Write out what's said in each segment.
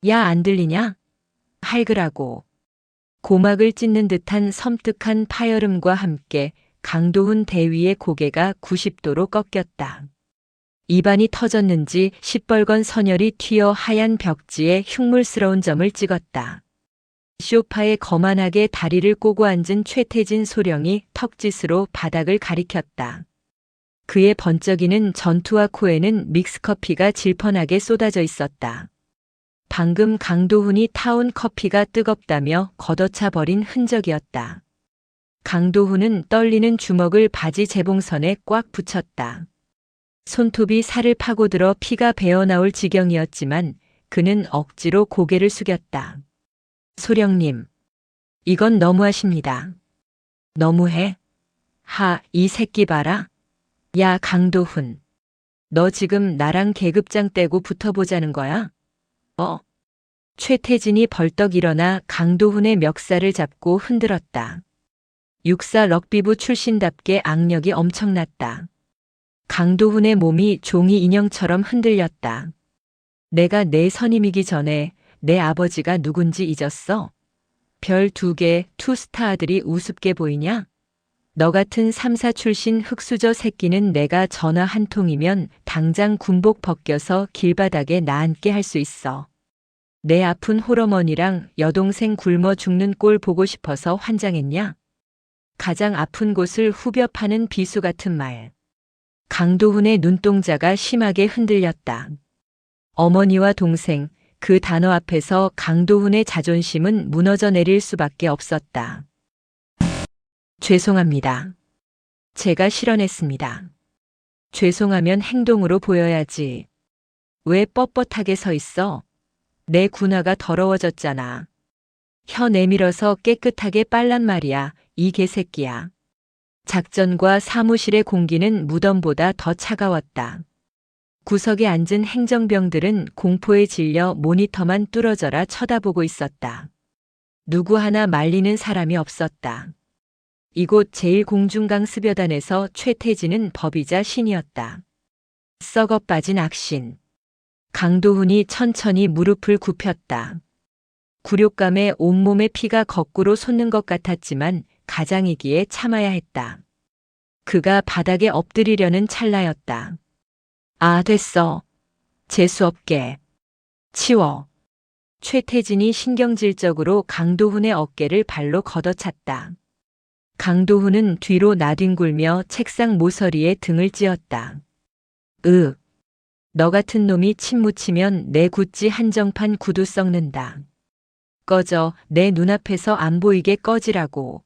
야, 안 들리냐? 할그라고. 고막을 찢는 듯한 섬뜩한 파열음과 함께 강도훈 대위의 고개가 90도로 꺾였다. 입안이 터졌는지 시뻘건 선혈이 튀어 하얀 벽지에 흉물스러운 점을 찍었다. 소파에 거만하게 다리를 꼬고 앉은 최태진 소령이 턱짓으로 바닥을 가리켰다. 그의 번쩍이는 전투화 코에는 믹스커피가 질펀하게 쏟아져 있었다. 방금 강도훈이 타온 커피가 뜨겁다며 걷어차 버린 흔적이었다. 강도훈은 떨리는 주먹을 바지 재봉선에 꽉 붙였다. 손톱이 살을 파고들어 피가 배어나올 지경이었지만 그는 억지로 고개를 숙였다. 소령님, 이건 너무하십니다. 너무해? 이 새끼 봐라. 야, 강도훈. 너 지금 나랑 계급장 떼고 붙어보자는 거야? 최태진이 벌떡 일어나 강도훈의 멱살을 잡고 흔들었다. 육사 럭비부 출신답게 악력이 엄청났다. 강도훈의 몸이 종이 인형처럼 흔들렸다. 내가 내 선임이기 전에 내 아버지가 누군지 잊었어? 별 2개 투스타 아들이 우습게 보이냐? 너 같은 3사 출신 흑수저 새끼는 내가 전화 한 통이면 당장 군복 벗겨서 길바닥에 나앉게 할 수 있어. 내 아픈 홀어머니랑 여동생 굶어 죽는 꼴 보고 싶어서 환장했냐? 가장 아픈 곳을 후벼 파는 비수 같은 말. 강도훈의 눈동자가 심하게 흔들렸다. 어머니와 동생, 그 단어 앞에서 강도훈의 자존심은 무너져 내릴 수밖에 없었다. 죄송합니다. 제가 실언했습니다. 죄송하면 행동으로 보여야지. 왜 뻣뻣하게 서 있어? 내 군화가 더러워졌잖아. 혀 내밀어서 깨끗하게 빨란 말이야, 이 개새끼야. 작전과 사무실의 공기는 무덤보다 더 차가웠다. 구석에 앉은 행정병들은 공포에 질려 모니터만 뚫어져라 쳐다보고 있었다. 누구 하나 말리는 사람이 없었다. 이곳 제1공중강습여단에서 최태진은 법이자 신이었다. 썩어 빠진 악신. 강도훈이 천천히 무릎을 굽혔다. 굴욕감에 온몸의 피가 거꾸로 솟는 것 같았지만 가장이기에 참아야 했다. 그가 바닥에 엎드리려는 찰나였다. 됐어. 재수없게. 치워. 최태진이 신경질적으로 강도훈의 어깨를 발로 걷어찼다. 강도훈은 뒤로 나뒹굴며 책상 모서리에 등을 찧었다. 너 같은 놈이 침 묻히면 내 구찌 한정판 구두 썩는다. 꺼져, 내 눈앞에서 안 보이게 꺼지라고.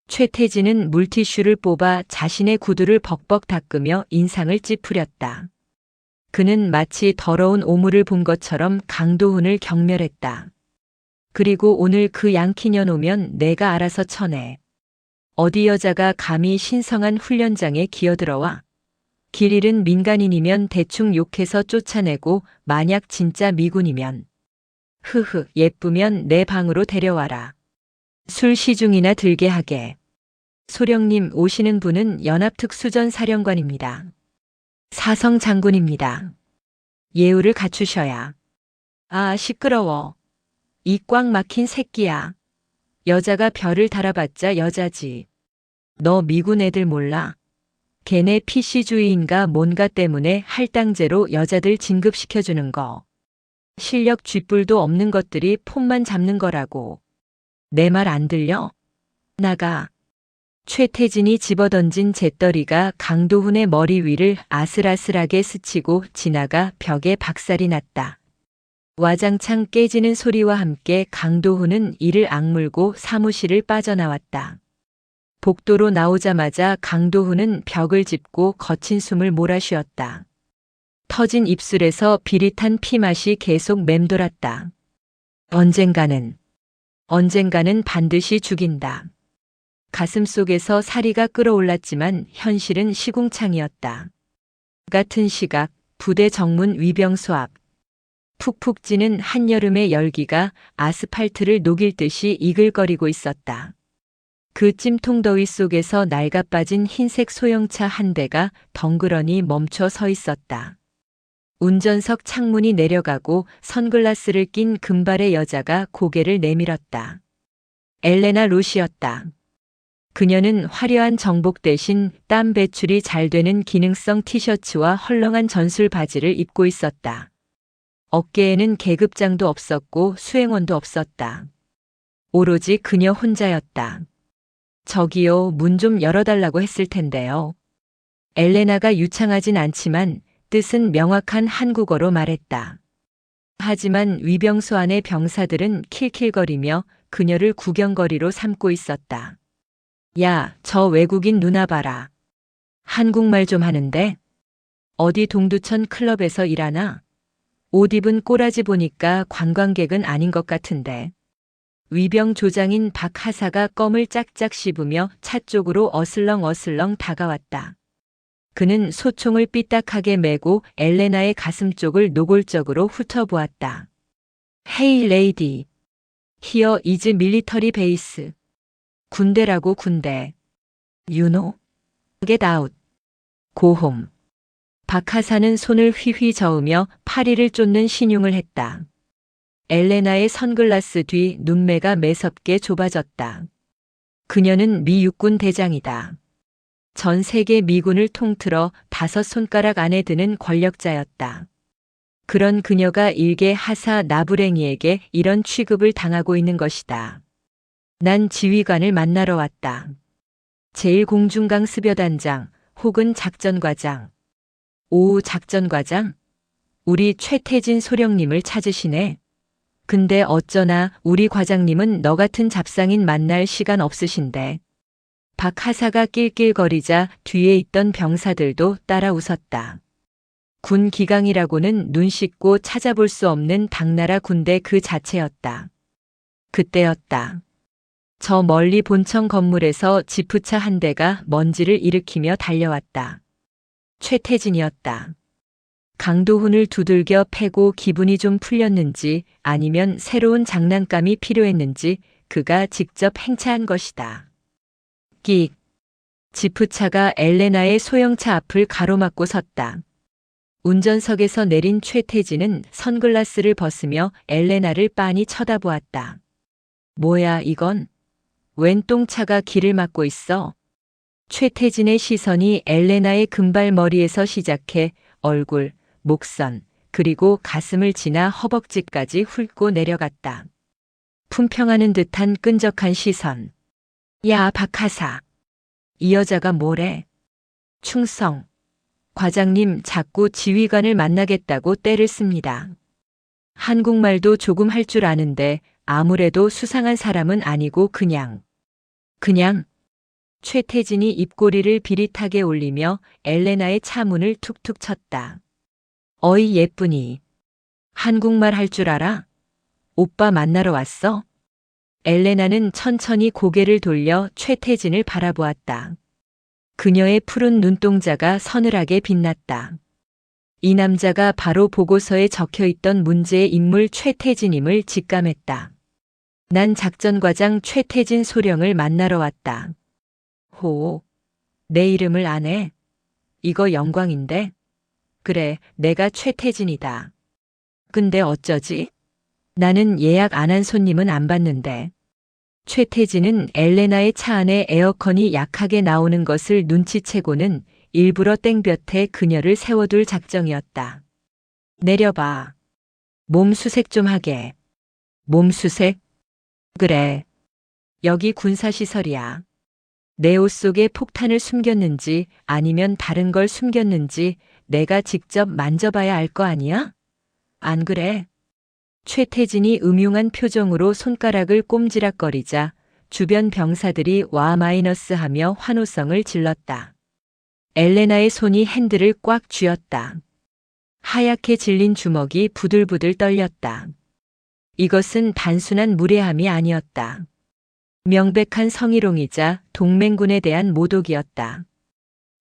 최태진은 물티슈를 뽑아 자신의 구두를 벅벅 닦으며 인상을 찌푸렸다. 그는 마치 더러운 오물을 본 것처럼 강도훈을 경멸했다. 그리고 오늘 그 양키년 오면 내가 알아서 쳐내. 어디 여자가 감히 신성한 훈련장에 기어들어와. 길 잃은 민간인이면 대충 욕해서 쫓아내고 만약 진짜 미군이면 예쁘면 내 방으로 데려와라. 술 시중이나 들게 하게. 소령님 오시는 분은 연합특수전사령관입니다. 사성 장군입니다. 예우를 갖추셔야. 시끄러워. 이 꽉 막힌 새끼야. 여자가 별을 달아봤자 여자지. 너 미군 애들 몰라? 걔네 PC주의인가 뭔가 때문에 할당제로 여자들 진급시켜주는 거. 실력 쥐뿔도 없는 것들이 폰만 잡는 거라고. 내 말 안 들려? 나가. 최태진이 집어던진 재떨이가 강도훈의 머리 위를 아슬아슬하게 스치고 지나가 벽에 박살이 났다. 와장창 깨지는 소리와 함께 강도훈은 이를 악물고 사무실을 빠져나왔다. 복도로 나오자마자 강도훈은 벽을 짚고 거친 숨을 몰아쉬었다. 터진 입술에서 비릿한 피맛이 계속 맴돌았다. 언젠가는 반드시 죽인다. 가슴속에서 사리가 끓어올랐지만 현실은 시궁창이었다. 같은 시각 부대 정문 위병소 앞. 푹푹 찌는 한여름의 열기가 아스팔트를 녹일 듯이 이글거리고 있었다. 그 찜통 더위 속에서 낡아빠진 흰색 소형차 한 대가 덩그러니 멈춰 서 있었다. 운전석 창문이 내려가고 선글라스를 낀 금발의 여자가 고개를 내밀었다. 엘레나 로시였다. 그녀는 화려한 정복 대신 땀 배출이 잘 되는 기능성 티셔츠와 헐렁한 전술 바지를 입고 있었다. 어깨에는 계급장도 없었고 수행원도 없었다. 오로지 그녀 혼자였다. 저기요, 문 좀 열어달라고 했을 텐데요. 엘레나가 유창하진 않지만 뜻은 명확한 한국어로 말했다. 하지만 위병소 안의 병사들은 킬킬거리며 그녀를 구경거리로 삼고 있었다. 야, 저 외국인 누나 봐라. 한국말 좀 하는데? 어디 동두천 클럽에서 일하나? 옷 입은 꼬라지 보니까 관광객은 아닌 것 같은데. 위병 조장인 박하사가 껌을 짝짝 씹으며 차 쪽으로 어슬렁어슬렁 다가왔다. 그는 소총을 삐딱하게 메고 엘레나의 가슴 쪽을 노골적으로 훑어보았다. Hey lady. Here is military base. 군대라고 군대. You know? Get out. Go home. 박하사는 손을 휘휘 저으며 파리를 쫓는 신용을 했다. 엘레나의 선글라스 뒤 눈매가 매섭게 좁아졌다. 그녀는 미 육군 대장이다. 전 세계 미군을 통틀어 5손가락 안에 드는 권력자였다. 그런 그녀가 일개 하사 나부랭이에게 이런 취급을 당하고 있는 것이다. 난 지휘관을 만나러 왔다. 제1공중강습여단장 혹은 작전과장. 오, 작전과장? 우리 최태진 소령님을 찾으시네. 근데 어쩌나 우리 과장님은 너 같은 잡상인 만날 시간 없으신데. 박하사가 낄낄거리자 뒤에 있던 병사들도 따라 웃었다. 군 기강이라고는 눈 씻고 찾아볼 수 없는 당나라 군대 그 자체였다. 그때였다. 저 멀리 본청 건물에서 지프차 한 대가 먼지를 일으키며 달려왔다. 최태진이었다. 강도훈을 두들겨 패고 기분이 좀 풀렸는지 아니면 새로운 장난감이 필요했는지 그가 직접 행차한 것이다. 끽. 지프차가 엘레나의 소형차 앞을 가로막고 섰다. 운전석에서 내린 최태진은 선글라스를 벗으며 엘레나를 빤히 쳐다보았다. 뭐야 이건? 웬 똥차가 길을 막고 있어? 최태진의 시선이 엘레나의 금발 머리에서 시작해 얼굴, 목선, 그리고 가슴을 지나 허벅지까지 훑고 내려갔다. 품평하는 듯한 끈적한 시선. 야, 박하사. 이 여자가 뭐래? 충성. 과장님 자꾸 지휘관을 만나겠다고 떼를 씁니다. 한국말도 조금 할 줄 아는데 아무래도 수상한 사람은 아니고 그냥. 최태진이 입꼬리를 비릿하게 올리며 엘레나의 차 문을 툭툭 쳤다. 어이 예쁘니. 한국말 할 줄 알아? 오빠 만나러 왔어? 엘레나는 천천히 고개를 돌려 최태진을 바라보았다. 그녀의 푸른 눈동자가 서늘하게 빛났다. 이 남자가 바로 보고서에 적혀있던 문제의 인물 최태진임을 직감했다. 난 작전과장 최태진 소령을 만나러 왔다. 호, 내 이름을 아네? 이거 영광인데? 그래, 내가 최태진이다. 근데 어쩌지? 나는 예약 안 한 손님은 안 받는데. 최태진은 엘레나의 차 안에 에어컨이 약하게 나오는 것을 눈치채고는 일부러 땡볕에 그녀를 세워둘 작정이었다. 내려봐. 몸 수색 좀 하게. 몸 수색? 그래. 여기 군사시설이야. 내 옷 속에 폭탄을 숨겼는지 아니면 다른 걸 숨겼는지 내가 직접 만져봐야 알 거 아니야? 안 그래? 최태진이 음흉한 표정으로 손가락을 꼼지락거리자 주변 병사들이 와 마이너스 하며 환호성을 질렀다. 엘레나의 손이 핸들을 꽉 쥐었다. 하얗게 질린 주먹이 부들부들 떨렸다. 이것은 단순한 무례함이 아니었다. 명백한 성희롱이자 동맹군에 대한 모독이었다.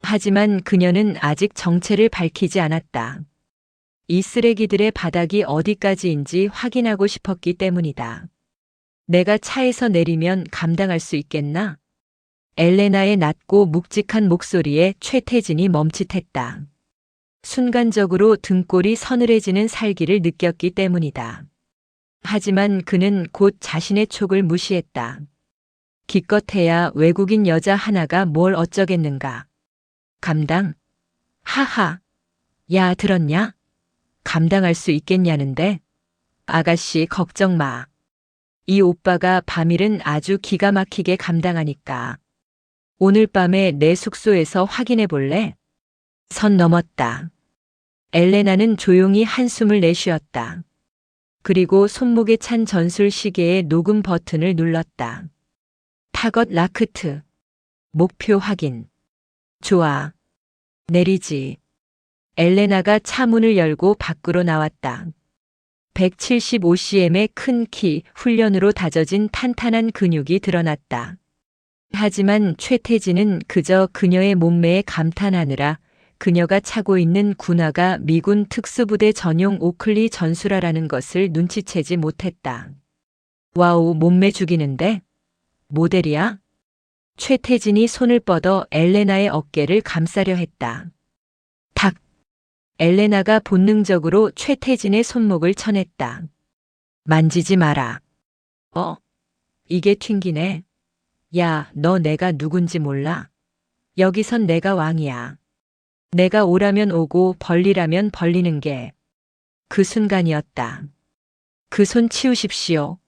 하지만 그녀는 아직 정체를 밝히지 않았다. 이 쓰레기들의 바닥이 어디까지인지 확인하고 싶었기 때문이다. 내가 차에서 내리면 감당할 수 있겠나? 엘레나의 낮고 묵직한 목소리에 최태진이 멈칫했다. 순간적으로 등골이 서늘해지는 살기를 느꼈기 때문이다. 하지만 그는 곧 자신의 촉을 무시했다. 기껏해야 외국인 여자 하나가 뭘 어쩌겠는가. 감당? 하하. 야, 들었냐? 감당할 수 있겠냐는데? 아가씨, 걱정 마. 이 오빠가 밤일은 아주 기가 막히게 감당하니까. 오늘 밤에 내 숙소에서 확인해 볼래? 선 넘었다. 엘레나는 조용히 한숨을 내쉬었다. 그리고 손목에 찬 전술 시계의 녹음 버튼을 눌렀다. 타겟 라크트. 목표 확인. 좋아. 내리지. 엘레나가 차 문을 열고 밖으로 나왔다. 175cm의 큰 키, 훈련으로 다져진 탄탄한 근육이 드러났다. 하지만 최태진은 그저 그녀의 몸매에 감탄하느라 그녀가 차고 있는 군화가 미군 특수부대 전용 오클리 전술화라는 것을 눈치채지 못했다. 와우, 몸매 죽이는데? 모델이야? 최태진이 손을 뻗어 엘레나의 어깨를 감싸려 했다. 탁! 엘레나가 본능적으로 최태진의 손목을 쳐냈다. 만지지 마라. 이게 튕기네. 야, 너 내가 누군지 몰라? 여기선 내가 왕이야. 내가 오라면 오고 벌리라면 벌리는 게 그 순간이었다. 그 손 치우십시오.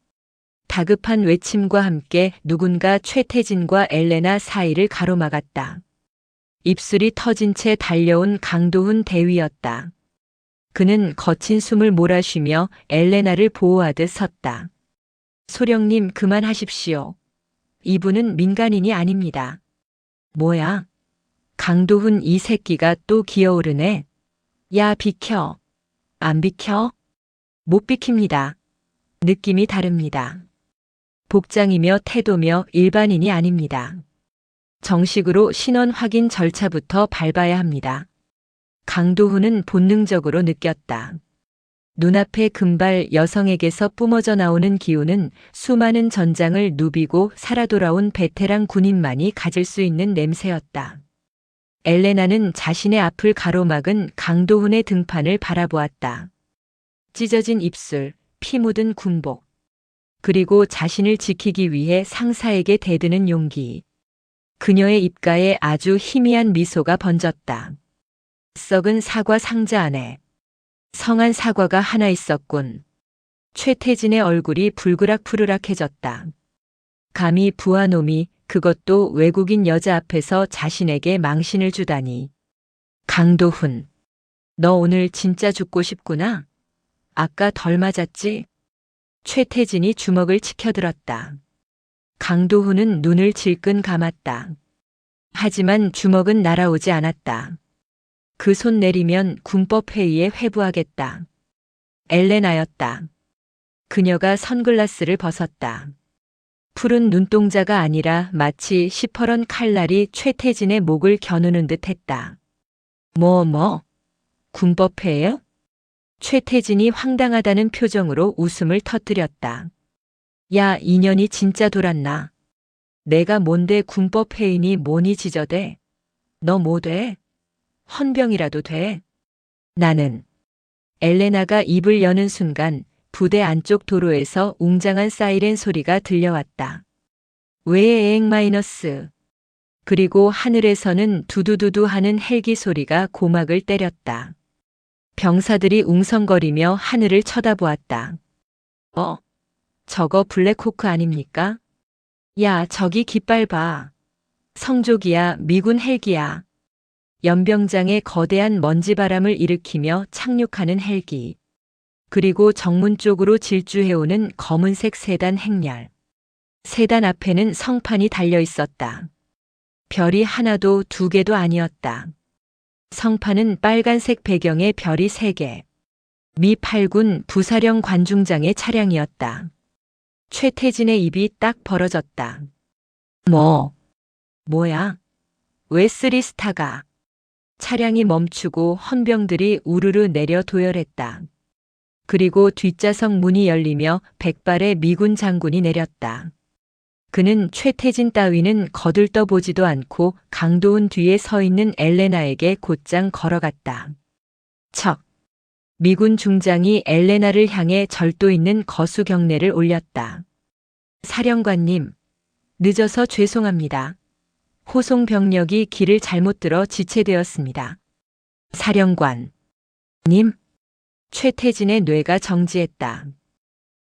다급한 외침과 함께 누군가 최태진과 엘레나 사이를 가로막았다. 입술이 터진 채 달려온 강도훈 대위였다. 그는 거친 숨을 몰아쉬며 엘레나를 보호하듯 섰다. 소령님, 그만하십시오. 이분은 민간인이 아닙니다. 뭐야? 강도훈, 이 새끼가 또 기어오르네. 야, 비켜. 안 비켜? 못 비킵니다. 느낌이 다릅니다. 복장이며 태도며 일반인이 아닙니다. 정식으로 신원 확인 절차부터 밟아야 합니다. 강도훈은 본능적으로 느꼈다. 눈앞의 금발 여성에게서 뿜어져 나오는 기운은 수많은 전장을 누비고 살아 돌아온 베테랑 군인만이 가질 수 있는 냄새였다. 엘레나는 자신의 앞을 가로막은 강도훈의 등판을 바라보았다. 찢어진 입술, 피 묻은 군복, 그리고 자신을 지키기 위해 상사에게 대드는 용기. 그녀의 입가에 아주 희미한 미소가 번졌다. 썩은 사과 상자 안에 성한 사과가 하나 있었군. 최태진의 얼굴이 불그락푸르락해졌다. 감히 부하놈이, 그것도 외국인 여자 앞에서 자신에게 망신을 주다니. 강도훈, 너 오늘 진짜 죽고 싶구나? 아까 덜 맞았지? 최태진이 주먹을 치켜들었다. 강도훈은 눈을 질끈 감았다. 하지만 주먹은 날아오지 않았다. 그 손 내리면 군법회의에 회부하겠다. 엘레나였다. 그녀가 선글라스를 벗었다. 푸른 눈동자가 아니라 마치 시퍼런 칼날이 최태진의 목을 겨누는 듯 했다. 군법회요? 최태진이 황당하다는 표정으로 웃음을 터뜨렸다. 야, 인연이 진짜 돌았나? 내가 뭔데 군법회의니 뭐니 지저대? 너 뭐 돼? 헌병이라도 돼? 나는. 엘레나가 입을 여는 순간 부대 안쪽 도로에서 웅장한 사이렌 소리가 들려왔다. 외에행 마이너스. 그리고 하늘에서는 두두두두 하는 헬기 소리가 고막을 때렸다. 병사들이 웅성거리며 하늘을 쳐다보았다. 저거 블랙호크 아닙니까? 야, 저기 깃발 봐. 성조기야, 미군 헬기야. 연병장에 거대한 먼지바람을 일으키며 착륙하는 헬기. 그리고 정문 쪽으로 질주해오는 검은색 세단 행렬. 세단 앞에는 성판이 달려 있었다. 별이 하나도 두 개도 아니었다. 성판은 빨간색 배경에 별이 3개. 미 8군 부사령 관중장의 차량이었다. 최태진의 입이 딱 벌어졌다. 뭐야? 왜 3스타가? 차량이 멈추고 헌병들이 우르르 내려 도열했다. 그리고 뒷좌석 문이 열리며 백발의 미군 장군이 내렸다. 그는 최태진 따위는 거들떠보지도 않고 강도훈 뒤에 서 있는 엘레나에게 곧장 걸어갔다. 척. 미군 중장이 엘레나를 향해 절도 있는 거수 경례를 올렸다. 사령관님, 늦어서 죄송합니다. 호송 병력이 길을 잘못 들어 지체되었습니다. 사령관. 님. 최태진의 뇌가 정지했다.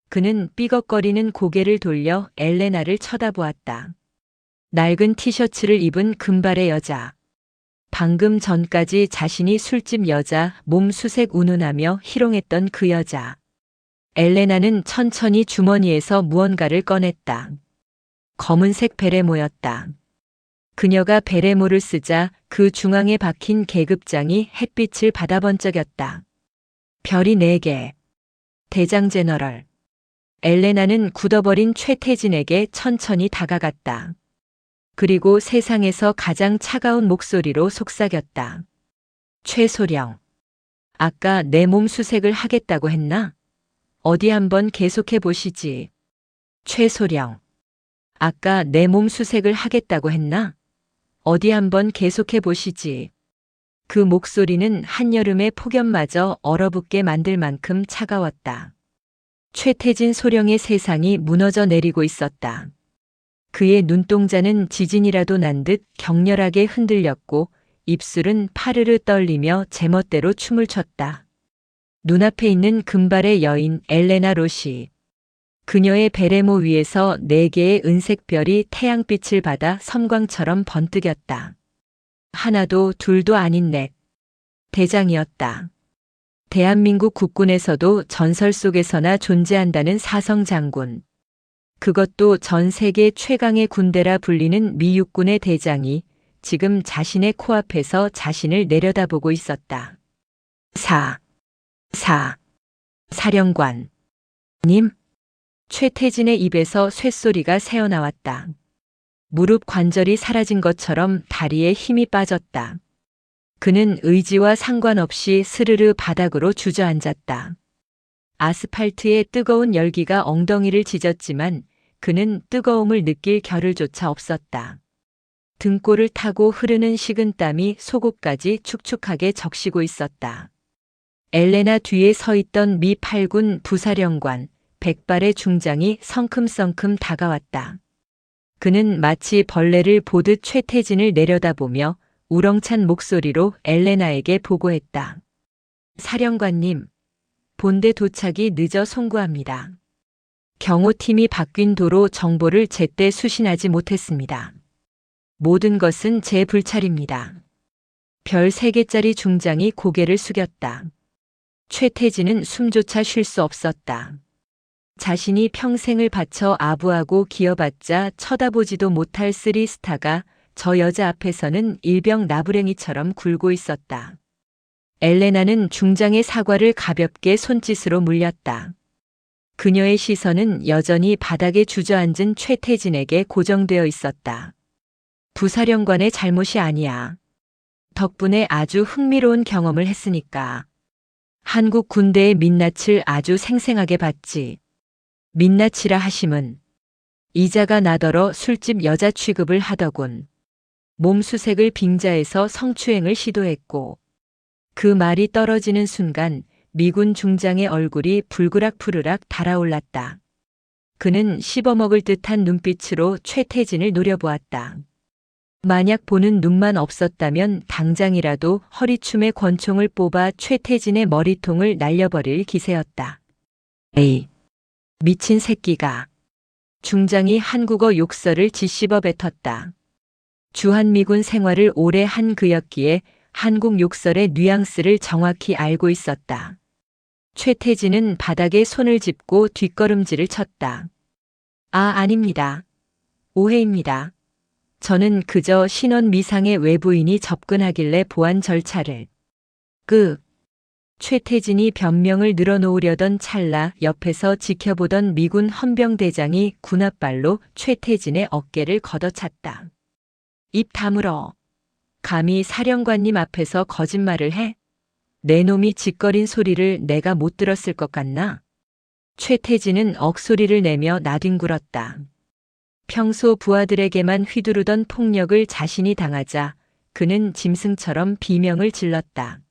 그는 삐걱거리는 고개를 돌려 엘레나를 쳐다보았다. 낡은 티셔츠를 입은 금발의 여자. 방금 전까지 자신이 술집 여자, 몸 수색 운운하며 희롱했던 그 여자. 엘레나는 천천히 주머니에서 무언가를 꺼냈다. 검은색 베레모였다. 그녀가 베레모를 쓰자 그 중앙에 박힌 계급장이 햇빛을 받아 번쩍였다. 별이 4개. 대장 제너럴. 엘레나는 굳어버린 최태진에게 천천히 다가갔다. 그리고 세상에서 가장 차가운 목소리로 속삭였다. 최소령. 아까 내 몸 수색을 하겠다고 했나? 어디 한번 계속해 보시지. 최소령. 아까 내 몸 수색을 하겠다고 했나? 어디 한번 계속해 보시지. 그 목소리는 한여름의 폭염마저 얼어붙게 만들 만큼 차가웠다. 최태진 소령의 세상이 무너져 내리고 있었다. 그의 눈동자는 지진이라도 난 듯 격렬하게 흔들렸고 입술은 파르르 떨리며 제멋대로 춤을 췄다. 눈앞에 있는 금발의 여인 엘레나 로시. 그녀의 베레모 위에서 4개의 은색 별이 태양빛을 받아 섬광처럼 번뜩였다. 하나도 둘도 아닌 넷. 대장이었다. 대한민국 국군에서도 전설 속에서나 존재한다는 사성장군. 그것도 전 세계 최강의 군대라 불리는 미 육군의 대장이 지금 자신의 코앞에서 자신을 내려다보고 있었다. 사령관. 님. 최태진의 입에서 쇳소리가 새어나왔다. 무릎 관절이 사라진 것처럼 다리에 힘이 빠졌다. 그는 의지와 상관없이 스르르 바닥으로 주저앉았다. 아스팔트의 뜨거운 열기가 엉덩이를 찢었지만 그는 뜨거움을 느낄 겨를조차 없었다. 등골을 타고 흐르는 식은땀이 속옷까지 축축하게 적시고 있었다. 엘레나 뒤에 서 있던 미 8군 부사령관 백발의 중장이 성큼성큼 다가왔다. 그는 마치 벌레를 보듯 최태진을 내려다보며 우렁찬 목소리로 엘레나에게 보고했다. 사령관님, 본대 도착이 늦어 송구합니다. 경호팀이 바뀐 도로 정보를 제때 수신하지 못했습니다. 모든 것은 제 불찰입니다. 별 3개짜리 중장이 고개를 숙였다. 최태진은 숨조차 쉴 수 없었다. 자신이 평생을 바쳐 아부하고 기어봤자 쳐다보지도 못할 3스타가 저 여자 앞에서는 일병 나부랭이처럼 굴고 있었다. 엘레나는 중장의 사과를 가볍게 손짓으로 물렸다. 그녀의 시선은 여전히 바닥에 주저앉은 최태진에게 고정되어 있었다. 부사령관의 잘못이 아니야. 덕분에 아주 흥미로운 경험을 했으니까. 한국 군대의 민낯을 아주 생생하게 봤지. 민낯이라 하심은 이자가 나더러 술집 여자 취급을 하더군. 몸수색을 빙자해서 성추행을 시도했고 그 말이 떨어지는 순간 미군 중장의 얼굴이 불그락푸르락 달아올랐다. 그는 씹어먹을 듯한 눈빛으로 최태진을 노려보았다. 만약 보는 눈만 없었다면 당장이라도 허리춤에 권총을 뽑아 최태진의 머리통을 날려버릴 기세였다. 에이, 미친 새끼가. 중장이 한국어 욕설을 짓씹어 뱉었다. 주한미군 생활을 오래 한 그였기에 한국 욕설의 뉘앙스를 정확히 알고 있었다. 최태진은 바닥에 손을 짚고 뒷걸음질을 쳤다. 아닙니다. 오해입니다. 저는 그저 신원 미상의 외부인이 접근하길래 보안 절차를. 최태진이 변명을 늘어놓으려던 찰나 옆에서 지켜보던 미군 헌병대장이 군홧발로 최태진의 어깨를 걷어찼다. 입 다물어. 감히 사령관님 앞에서 거짓말을 해? 내 놈이 짓거린 소리를 내가 못 들었을 것 같나? 최태진은 억소리를 내며 나뒹굴었다. 평소 부하들에게만 휘두르던 폭력을 자신이 당하자 그는 짐승처럼 비명을 질렀다.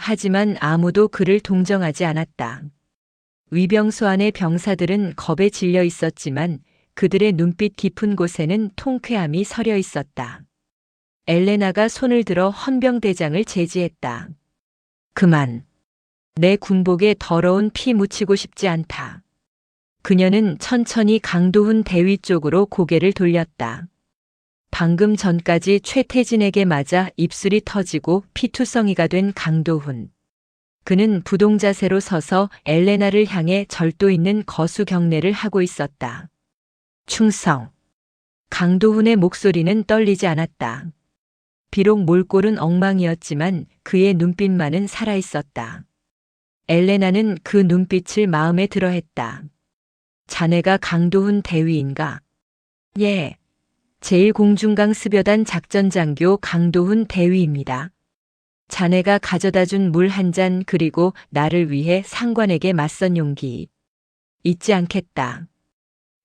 하지만 아무도 그를 동정하지 않았다. 위병소 안의 병사들은 겁에 질려 있었지만 그들의 눈빛 깊은 곳에는 통쾌함이 서려 있었다. 엘레나가 손을 들어 헌병대장을 제지했다. 그만. 내 군복에 더러운 피 묻히고 싶지 않다. 그녀는 천천히 강도훈 대위 쪽으로 고개를 돌렸다. 방금 전까지 최태진에게 맞아 입술이 터지고 피투성이가 된 강도훈. 그는 부동자세로 서서 엘레나를 향해 절도 있는 거수 경례를 하고 있었다. 충성. 강도훈의 목소리는 떨리지 않았다. 비록 몰골은 엉망이었지만 그의 눈빛만은 살아있었다. 엘레나는 그 눈빛을 마음에 들어했다. 자네가 강도훈 대위인가? 예. 제1공중강 습여단 작전장교 강도훈 대위입니다. 자네가 가져다준 물 한 잔 그리고 나를 위해 상관에게 맞선 용기. 잊지 않겠다.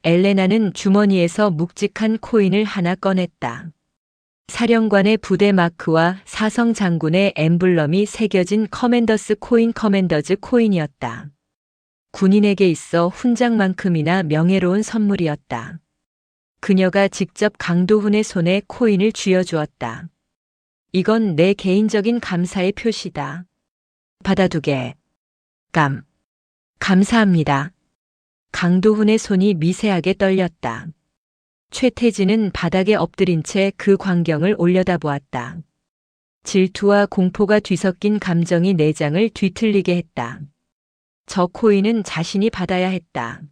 엘레나는 주머니에서 묵직한 코인을 하나 꺼냈다. 사령관의 부대 마크와 사성 장군의 엠블럼이 새겨진 커맨더스 코인 커맨더즈 코인이었다. 군인에게 있어 훈장만큼이나 명예로운 선물이었다. 그녀가 직접 강도훈의 손에 코인을 쥐어주었다. 이건 내 개인적인 감사의 표시다. 받아두게. 감사합니다. 강도훈의 손이 미세하게 떨렸다. 최태진은 바닥에 엎드린 채 그 광경을 올려다보았다. 질투와 공포가 뒤섞인 감정이 내장을 뒤틀리게 했다. 저 코인은 자신이 받아야 했다.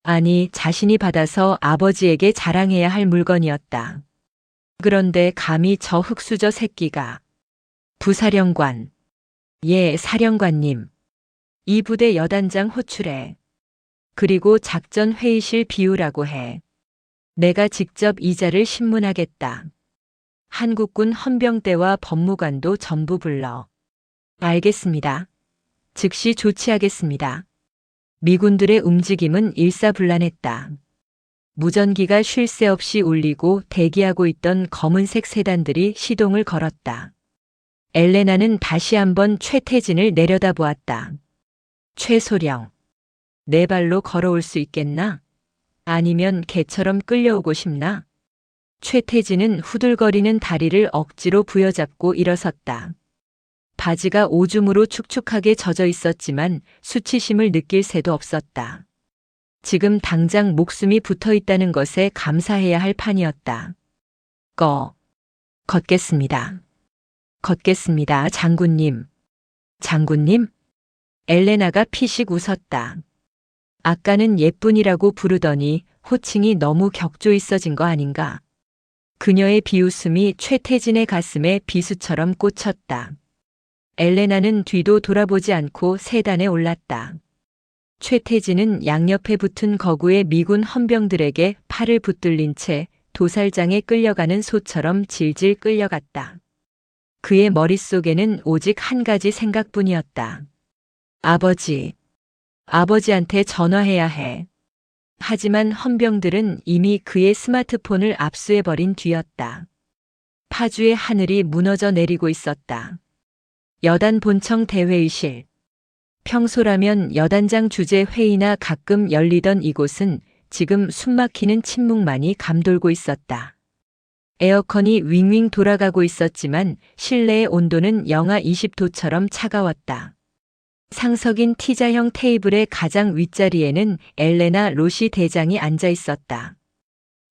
아니, 자신이 받아서 아버지에게 자랑해야 할 물건이었다. 그런데 감히 저 흙수저 새끼가. 부사령관. 예, 사령관님. 이 부대 여단장 호출해. 그리고 작전 회의실 비우라고 해. 내가 직접 이자를 신문하겠다. 한국군 헌병대와 법무관도 전부 불러. 알겠습니다. 즉시 조치하겠습니다. 미군들의 움직임은 일사불란했다. 무전기가 쉴 새 없이 울리고 대기하고 있던 검은색 세단들이 시동을 걸었다. 엘레나는 다시 한번 최태진을 내려다보았다. 최소령. 내 발로 걸어올 수 있겠나? 아니면 개처럼 끌려오고 싶나? 최태진은 후들거리는 다리를 억지로 부여잡고 일어섰다. 바지가 오줌으로 축축하게 젖어 있었지만 수치심을 느낄 새도 없었다. 지금 목숨이 붙어 있다는 것에 감사해야 할 판이었다. 걷겠습니다. 걷겠습니다, 장군님. 장군님? 엘레나가 피식 웃었다. 아까는 예쁜이라고 부르더니 호칭이 너무 격조 있어진 거 아닌가? 그녀의 비웃음이 최태진의 가슴에 비수처럼 꽂혔다. 엘레나는 뒤도 돌아보지 않고 세단에 올랐다. 최태진은 양옆에 붙은 거구의 미군 헌병들에게 팔을 붙들린 채 도살장에 끌려가는 소처럼 질질 끌려갔다. 그의 머릿속에는 오직 한 가지 생각뿐이었다. 아버지한테 전화해야 해. 하지만 헌병들은 이미 그의 스마트폰을 압수해버린 뒤였다. 파주의 하늘이 무너져 내리고 있었다. 여단 본청 대회의실. 평소라면 여단장 주재 회의나 가끔 열리던 이곳은 지금 숨막히는 침묵만이 감돌고 있었다. 에어컨이 윙윙 돌아가고 있었지만 실내의 온도는 영하 20도처럼 차가웠다. 상석인 T자형 테이블의 가장 윗자리에는 엘레나 로시 대장이 앉아 있었다.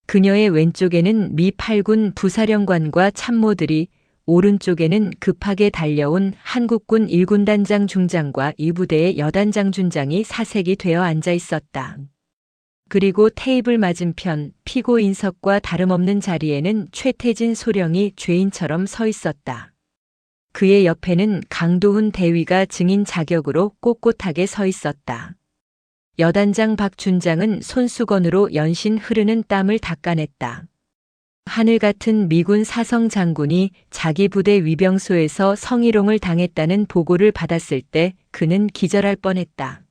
그녀의 왼쪽에는 미 8군 부사령관과 참모들이, 오른쪽에는 급하게 달려온 한국군 1군단장 중장과 이 부대의 여단장 준장이 사색이 되어 앉아 있었다. 그리고 테이블 맞은편 피고 인석과 다름없는 자리에는 최태진 소령이 죄인처럼 서 있었다. 그의 옆에는 강도훈 대위가 증인 자격으로 꼿꼿하게 서 있었다. 여단장 박 준장은 손수건으로 연신 흐르는 땀을 닦아냈다. 하늘 같은 미군 사성 장군이 자기 부대 위병소에서 성희롱을 당했다는 보고를 받았을 때 그는 기절할 뻔했다.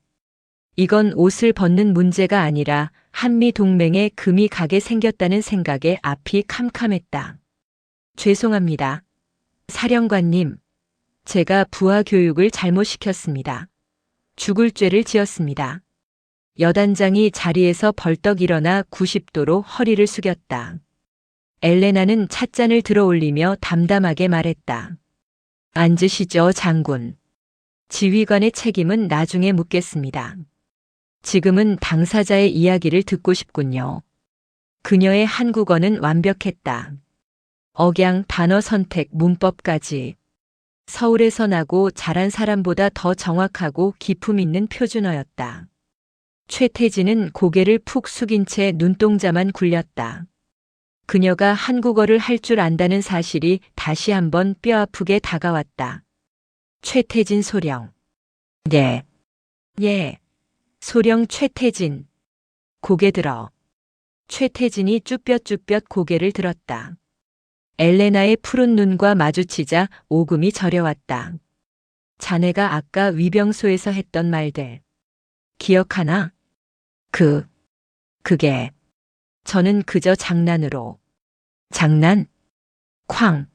이건 옷을 벗는 문제가 아니라 한미 동맹에 금이 가게 생겼다는 생각에 앞이 캄캄했다. 죄송합니다. 사령관님. 제가 부하 교육을 잘못 시켰습니다. 죽을 죄를 지었습니다. 여단장이 자리에서 벌떡 일어나 90도로 허리를 숙였다. 엘레나는 찻잔을 들어 올리며 담담하게 말했다. 앉으시죠, 장군. 지휘관의 책임은 나중에 묻겠습니다. 지금은 당사자의 이야기를 듣고 싶군요. 그녀의 한국어는 완벽했다. 억양, 단어 선택, 문법까지. 서울에서 나고 자란 사람보다 더 정확하고 기품 있는 표준어였다. 최태진은 고개를 푹 숙인 채 눈동자만 굴렸다. 그녀가 한국어를 할 줄 안다는 사실이 다시 한번 뼈아프게 다가왔다. 최태진 소령. 예. 예. 소령 최태진. 고개 들어. 최태진이 쭈뼛쭈뼛 고개를 들었다. 엘레나의 푸른 눈과 마주치자 오금이 저려왔다. 자네가 아까 위병소에서 했던 말들. 기억하나? 그게. 저는 그저 장난으로. 장난? 쾅.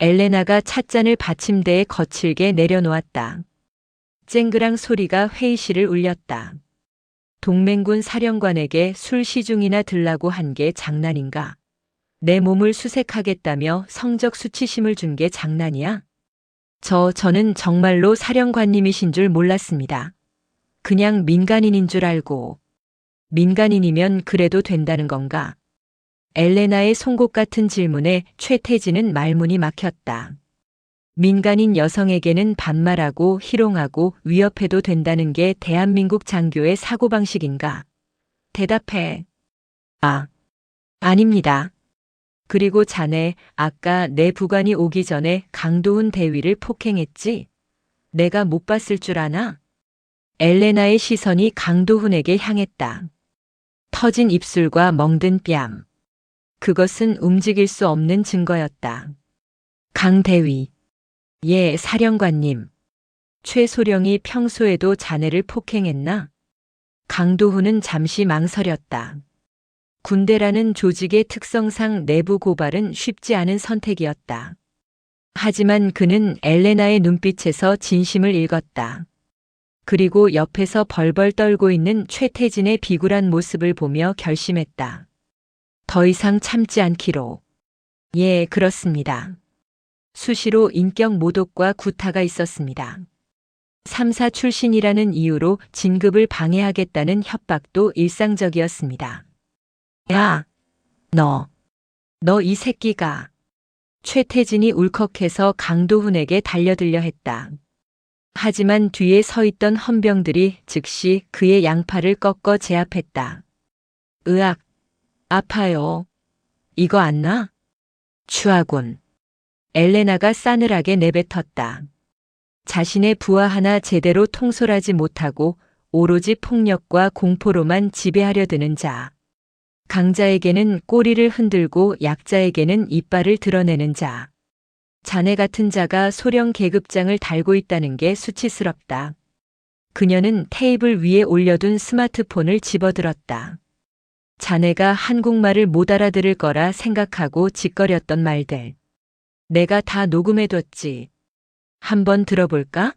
엘레나가 찻잔을 받침대에 거칠게 내려놓았다. 쨍그랑 소리가 회의실을 울렸다. 동맹군 사령관에게 술 시중이나 들라고 한 게 장난인가? 내 몸을 수색하겠다며 성적 수치심을 준 게 장난이야? 저는 정말로 사령관님이신 줄 몰랐습니다. 그냥 민간인인 줄 알고. 민간인이면 그래도 된다는 건가? 엘레나의 송곳 같은 질문에 최태진은 말문이 막혔다. 민간인 여성에게는 반말하고 희롱하고 위협해도 된다는 게 대한민국 장교의 사고방식인가? 대답해. 아닙니다. 그리고 자네 아까 내 부관이 오기 전에 강도훈 대위를 폭행했지? 내가 못 봤을 줄 아나? 엘레나의 시선이 강도훈에게 향했다. 터진 입술과 멍든 뺨. 그것은 움직일 수 없는 증거였다. 강 대위. 예, 사령관님. 최소령이 평소에도 자네를 폭행했나? 강도훈은 잠시 망설였다. 군대라는 조직의 특성상 내부 고발은 쉽지 않은 선택이었다. 하지만 그는 엘레나의 눈빛에서 진심을 읽었다. 그리고 옆에서 벌벌 떨고 있는 최태진의 비굴한 모습을 보며 결심했다. 더 이상 참지 않기로. 예, 그렇습니다. 수시로 인격 모독과 구타가 있었습니다. 3사 출신이라는 이유로 진급을 방해하겠다는 협박도 일상적이었습니다. 야, 너 이 새끼가. 최태진이 울컥해서 강도훈에게 달려들려 했다. 하지만 뒤에 서 있던 헌병들이 즉시 그의 양팔을 꺾어 제압했다. 으악, 아파요. 이거 안 나? 추하군. 엘레나가 싸늘하게 내뱉었다. 자신의 부하 하나 제대로 통솔하지 못하고 오로지 폭력과 공포로만 지배하려 드는 자. 강자에게는 꼬리를 흔들고 약자에게는 이빨을 드러내는 자. 자네 같은 자가 소령 계급장을 달고 있다는 게 수치스럽다. 그녀는 테이블 위에 올려둔 스마트폰을 집어들었다. 자네가 한국말을 못 알아들을 거라 생각하고 짓거렸던 말들. 내가 다 녹음해뒀지. 한번 들어볼까?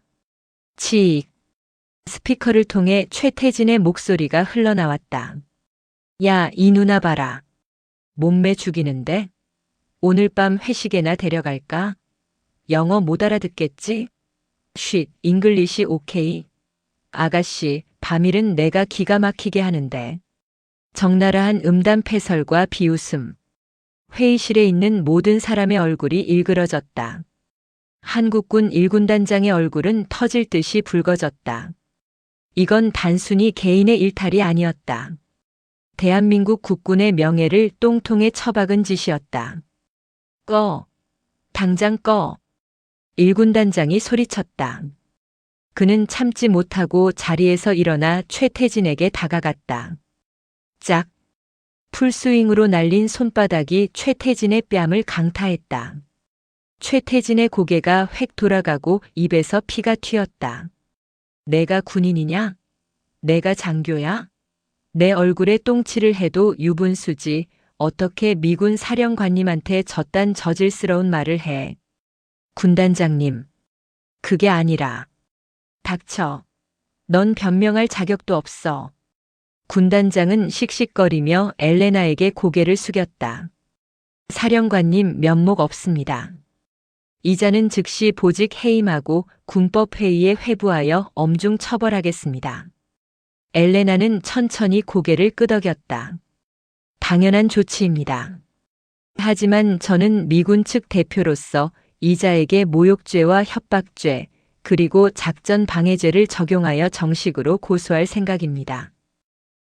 치익. 스피커를 통해 최태진의 목소리가 흘러나왔다. 야, 이 누나 봐라. 몸매 죽이는데? 오늘 밤 회식에나 데려갈까? 영어 못 알아듣겠지? 쉿, 잉글리시 오케이. 아가씨, 밤일은 내가 기가 막히게 하는데. 적나라한 음담 패설과 비웃음. 회의실에 있는 모든 사람의 얼굴이 일그러졌다. 한국군 1군단장의 얼굴은 터질 듯이 붉어졌다. 이건 단순히 개인의 일탈이 아니었다. 대한민국 국군의 명예를 똥통에 처박은 짓이었다. 꺼. 당장 꺼. 1군단장이 소리쳤다. 그는 참지 못하고 자리에서 일어나 최태진에게 다가갔다. 짝. 풀스윙으로 날린 손바닥이 최태진의 뺨을 강타했다. 최태진의 고개가 획 돌아가고 입에서 피가 튀었다. 내가 군인이냐? 내가 장교야? 내 얼굴에 똥칠을 해도 유분수지. 어떻게 미군 사령관님한테 저딴 저질스러운 말을 해. 군단장님. 그게 아니라. 닥쳐. 넌 변명할 자격도 없어. 군단장은 씩씩거리며 엘레나에게 고개를 숙였다. 사령관님 면목 없습니다. 이자는 즉시 보직 해임하고 군법회의에 회부하여 엄중 처벌하겠습니다. 엘레나는 천천히 고개를 끄덕였다. 당연한 조치입니다. 하지만 저는 미군 측 대표로서 이자에게 모욕죄와 협박죄, 그리고 작전 방해죄를 적용하여 정식으로 고소할 생각입니다.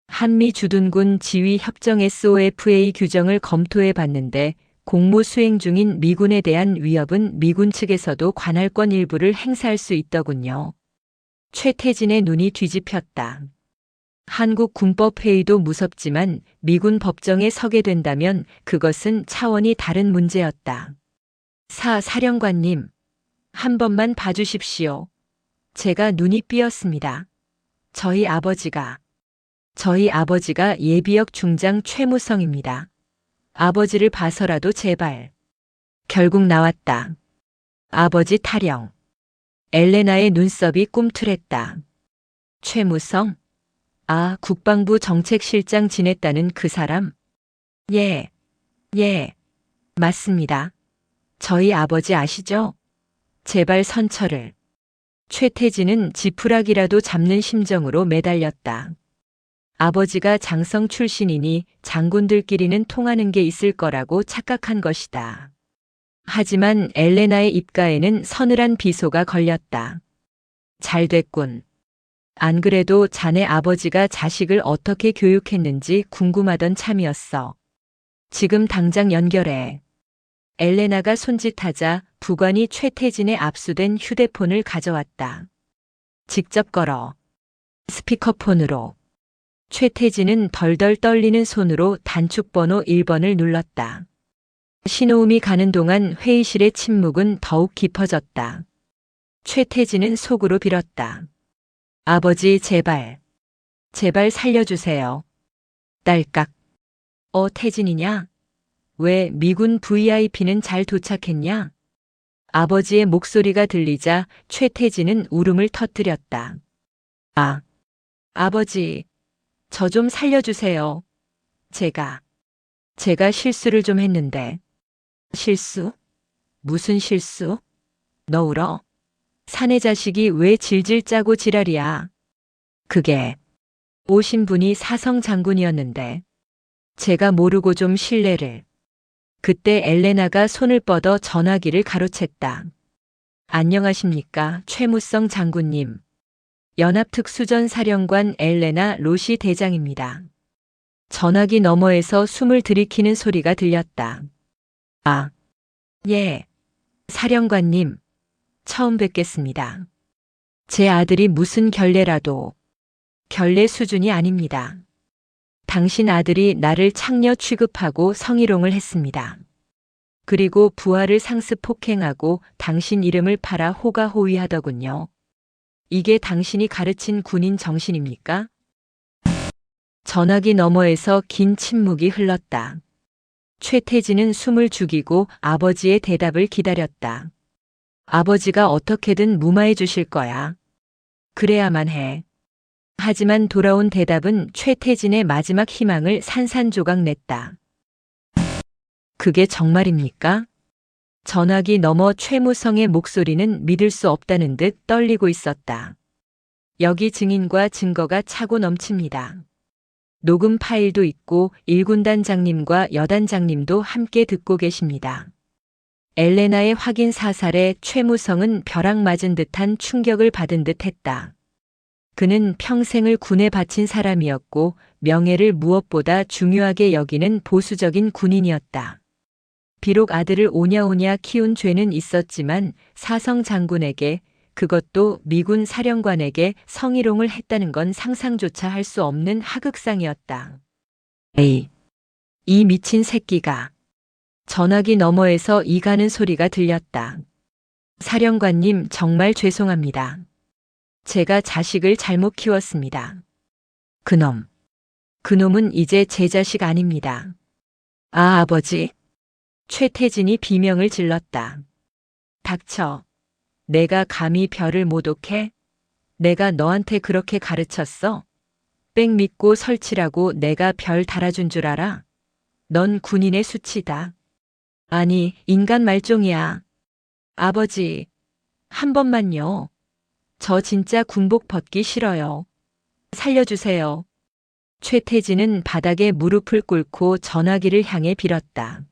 한미 주둔군 지휘 협정 SOFA 규정을 검토해 봤는데 공무 수행 중인 미군에 대한 위협은 미군 측에서도 관할권 일부를 행사할 수 있더군요. 최태진의 눈이 뒤집혔다. 한국 군법회의도 무섭지만 미군 법정에 서게 된다면 그것은 차원이 다른 문제였다. 사령관님, 한 번만 봐주십시오. 제가 눈이 삐었습니다. 저희 아버지가 예비역 중장 최무성입니다. 아버지를 봐서라도 제발. 결국 나왔다. 아버지 타령. 엘레나의 눈썹이 꿈틀했다. 최무성? 아, 국방부 정책실장 지냈다는 그 사람? 예, 맞습니다. 저희 아버지 아시죠? 제발 선처를. 최태진은 지푸라기라도 잡는 심정으로 매달렸다. 아버지가 장성 출신이니 장군들끼리는 통하는 게 있을 거라고 착각한 것이다. 하지만 엘레나의 입가에는 서늘한 비소가 걸렸다. 잘 됐군. 안 그래도 자네 아버지가 자식을 어떻게 교육했는지 궁금하던 참이었어. 지금 당장 연결해. 엘레나가 손짓하자 부관이 최태진의 압수된 휴대폰을 가져왔다. 직접 걸어. 스피커폰으로. 최태진은 덜덜 떨리는 손으로 단축번호 1번을 눌렀다. 신호음이 가는 동안 회의실의 침묵은 더욱 깊어졌다. 최태진은 속으로 빌었다. 아버지 제발 살려주세요. 딸깍. 태진이냐? 왜 미군 VIP는 잘 도착했냐? 아버지의 목소리가 들리자 최태진은 울음을 터뜨렸다. 아버지, 저 좀 살려주세요. 제가 실수를 좀 했는데. 실수? 무슨 실수? 너 울어? 사내 자식이 왜 질질 짜고 지랄이야? 그게 오신 분이 사성 장군이었는데 제가 모르고 좀 실례를. 그때 엘레나가 손을 뻗어 전화기를 가로챘다. 안녕하십니까, 최무성 장군님. 연합특수전사령관 엘레나 로시 대장입니다. 전화기 너머에서 숨을 들이키는 소리가 들렸다. 예. 사령관님, 처음 뵙겠습니다. 제 아들이 무슨 결례라도. 결례 수준이 아닙니다. 당신 아들이 나를 창녀 취급하고 성희롱을 했습니다. 그리고 부하를 상습 폭행하고 당신 이름을 팔아 호가호위하더군요. 이게 당신이 가르친 군인 정신입니까? 전화기 너머에서 긴 침묵이 흘렀다. 최태진은 숨을 죽이고 아버지의 대답을 기다렸다. 아버지가 어떻게든 무마해 주실 거야. 그래야만 해. 하지만 돌아온 대답은 최태진의 마지막 희망을 산산조각 냈다. 그게 정말입니까? 전화기 너머 최무성의 목소리는 믿을 수 없다는 듯 떨리고 있었다. 여기 증인과 증거가 차고 넘칩니다. 녹음 파일도 있고 1군단장님과 여단장님도 함께 듣고 계십니다. 엘레나의 확인 사살에 최무성은 벼락 맞은 듯한 충격을 받은 듯 했다. 그는 평생을 군에 바친 사람이었고 명예를 무엇보다 중요하게 여기는 보수적인 군인이었다. 비록 아들을 오냐오냐 키운 죄는 있었지만 사성 장군에게, 그것도 미군 사령관에게 성희롱을 했다는 건 상상조차 할 수 없는 하극상이었다. 에이, 이 미친 새끼가. 전화기 너머에서 이가는 소리가 들렸다. 사령관님, 정말 죄송합니다. 제가 자식을 잘못 키웠습니다. 그놈은 이제 제 자식 아닙니다. 아버지. 최태진이 비명을 질렀다. 닥쳐. 내가 감히 별을 모독해? 내가 너한테 그렇게 가르쳤어? 뺑 믿고 설치라고 내가 별 달아준 줄 알아? 넌 군인의 수치다. 아니, 인간 말종이야. 아버지, 한 번만요. 저 진짜 군복 벗기 싫어요. 살려주세요. 최태진은 바닥에 무릎을 꿇고 전화기를 향해 빌었다.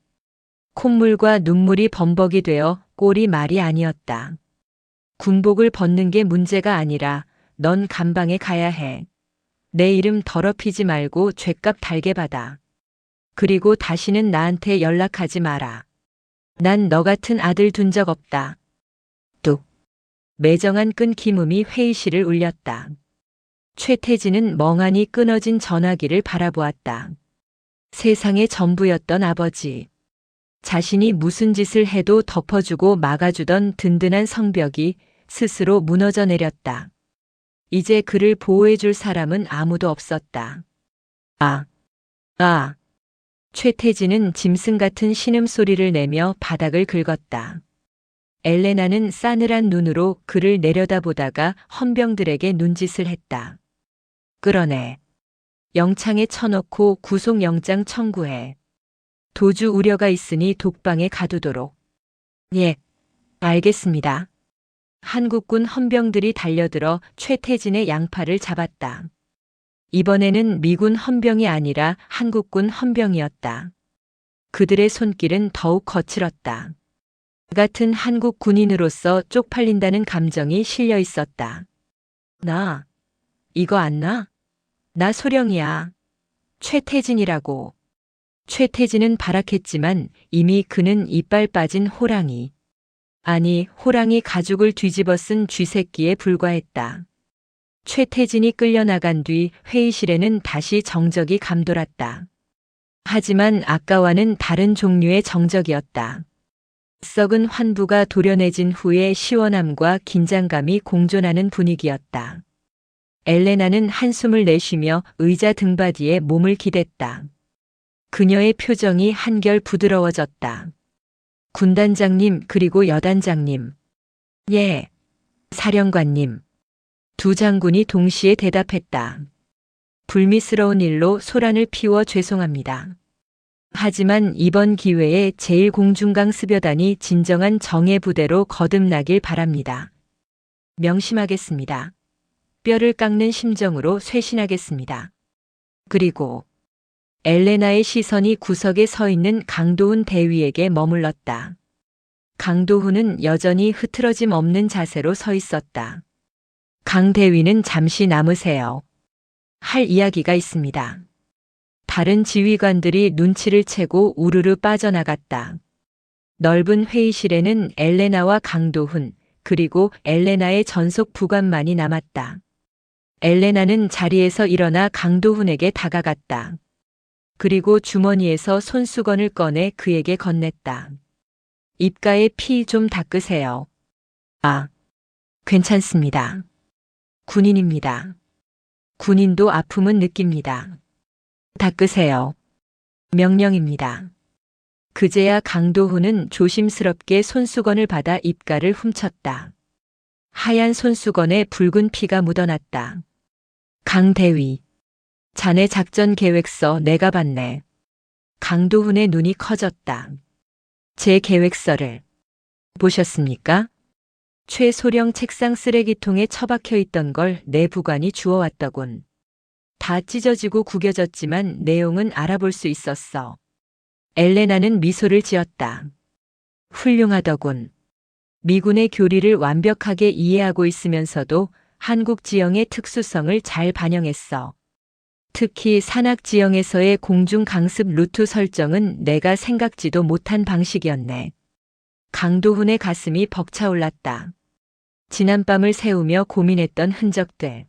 콧물과 눈물이 범벅이 되어 꼴이 말이 아니었다. 군복을 벗는 게 문제가 아니라 넌 감방에 가야 해. 내 이름 더럽히지 말고 죗값 달게 받아. 그리고 다시는 나한테 연락하지 마라. 난 너 같은 아들 둔 적 없다. 뚝. 매정한 끊김음이 회의실을 울렸다. 최태진은 멍하니 끊어진 전화기를 바라보았다. 세상의 전부였던 아버지. 자신이 무슨 짓을 해도 덮어주고 막아주던 든든한 성벽이 스스로 무너져 내렸다. 이제 그를 보호해줄 사람은 아무도 없었다. 아, 아. 최태진은 짐승 같은 신음소리를 내며 바닥을 긁었다. 엘레나는 싸늘한 눈으로 그를 내려다보다가 헌병들에게 눈짓을 했다. 끌어내. 영창에 쳐넣고 구속영장 청구해. 도주 우려가 있으니 독방에 가두도록. 예, 알겠습니다. 한국군 헌병들이 달려들어 최태진의 양팔을 잡았다. 이번에는 미군 헌병이 아니라 한국군 헌병이었다. 그들의 손길은 더욱 거칠었다. 같은 한국 군인으로서 쪽팔린다는 감정이 실려 있었다. 나, 이거 안 나? 나 소령이야. 최태진이라고. 최태진은 발악했지만 이미 그는 이빨 빠진 호랑이. 아니, 호랑이 가죽을 뒤집어 쓴 쥐새끼에 불과했다. 최태진이 끌려나간 뒤 회의실에는 다시 정적이 감돌았다. 하지만 아까와는 다른 종류의 정적이었다. 썩은 환부가 도려내진 후의 시원함과 긴장감이 공존하는 분위기였다. 엘레나는 한숨을 내쉬며 의자 등받이에 몸을 기댔다. 그녀의 표정이 한결 부드러워졌다. 군단장님 그리고 여단장님. 예, 사령관님. 두 장군이 동시에 대답했다. 불미스러운 일로 소란을 피워 죄송합니다. 하지만 이번 기회에 제1공중강습여단이 진정한 정예 부대로 거듭나길 바랍니다. 명심하겠습니다. 뼈를 깎는 심정으로 쇄신하겠습니다. 그리고 엘레나의 시선이 구석에 서 있는 강도훈 대위에게 머물렀다. 강도훈은 여전히 흐트러짐 없는 자세로 서 있었다. 강 대위는 잠시 남으세요. 할 이야기가 있습니다. 다른 지휘관들이 눈치를 채고 우르르 빠져나갔다. 넓은 회의실에는 엘레나와 강도훈, 그리고 엘레나의 전속 부관만이 남았다. 엘레나는 자리에서 일어나 강도훈에게 다가갔다. 그리고 주머니에서 손수건을 꺼내 그에게 건넸다. 입가에 피 좀 닦으세요. 아, 괜찮습니다. 군인입니다. 군인도 아픔은 느낍니다. 닦으세요. 명령입니다. 그제야 강도훈은 조심스럽게 손수건을 받아 입가를 훔쳤다. 하얀 손수건에 붉은 피가 묻어났다. 강 대위. 자네 작전 계획서 내가 봤네. 강도훈의 눈이 커졌다. 제 계획서를 보셨습니까? 최소령 책상 쓰레기통에 처박혀 있던 걸 내 부관이 주워왔더군. 다 찢어지고 구겨졌지만 내용은 알아볼 수 있었어. 엘레나는 미소를 지었다. 훌륭하더군. 미군의 교리를 완벽하게 이해하고 있으면서도 한국 지형의 특수성을 잘 반영했어. 특히 산악 지형에서의 공중 강습 루트 설정은 내가 생각지도 못한 방식이었네. 강도훈의 가슴이 벅차올랐다. 지난밤을 새우며 고민했던 흔적들.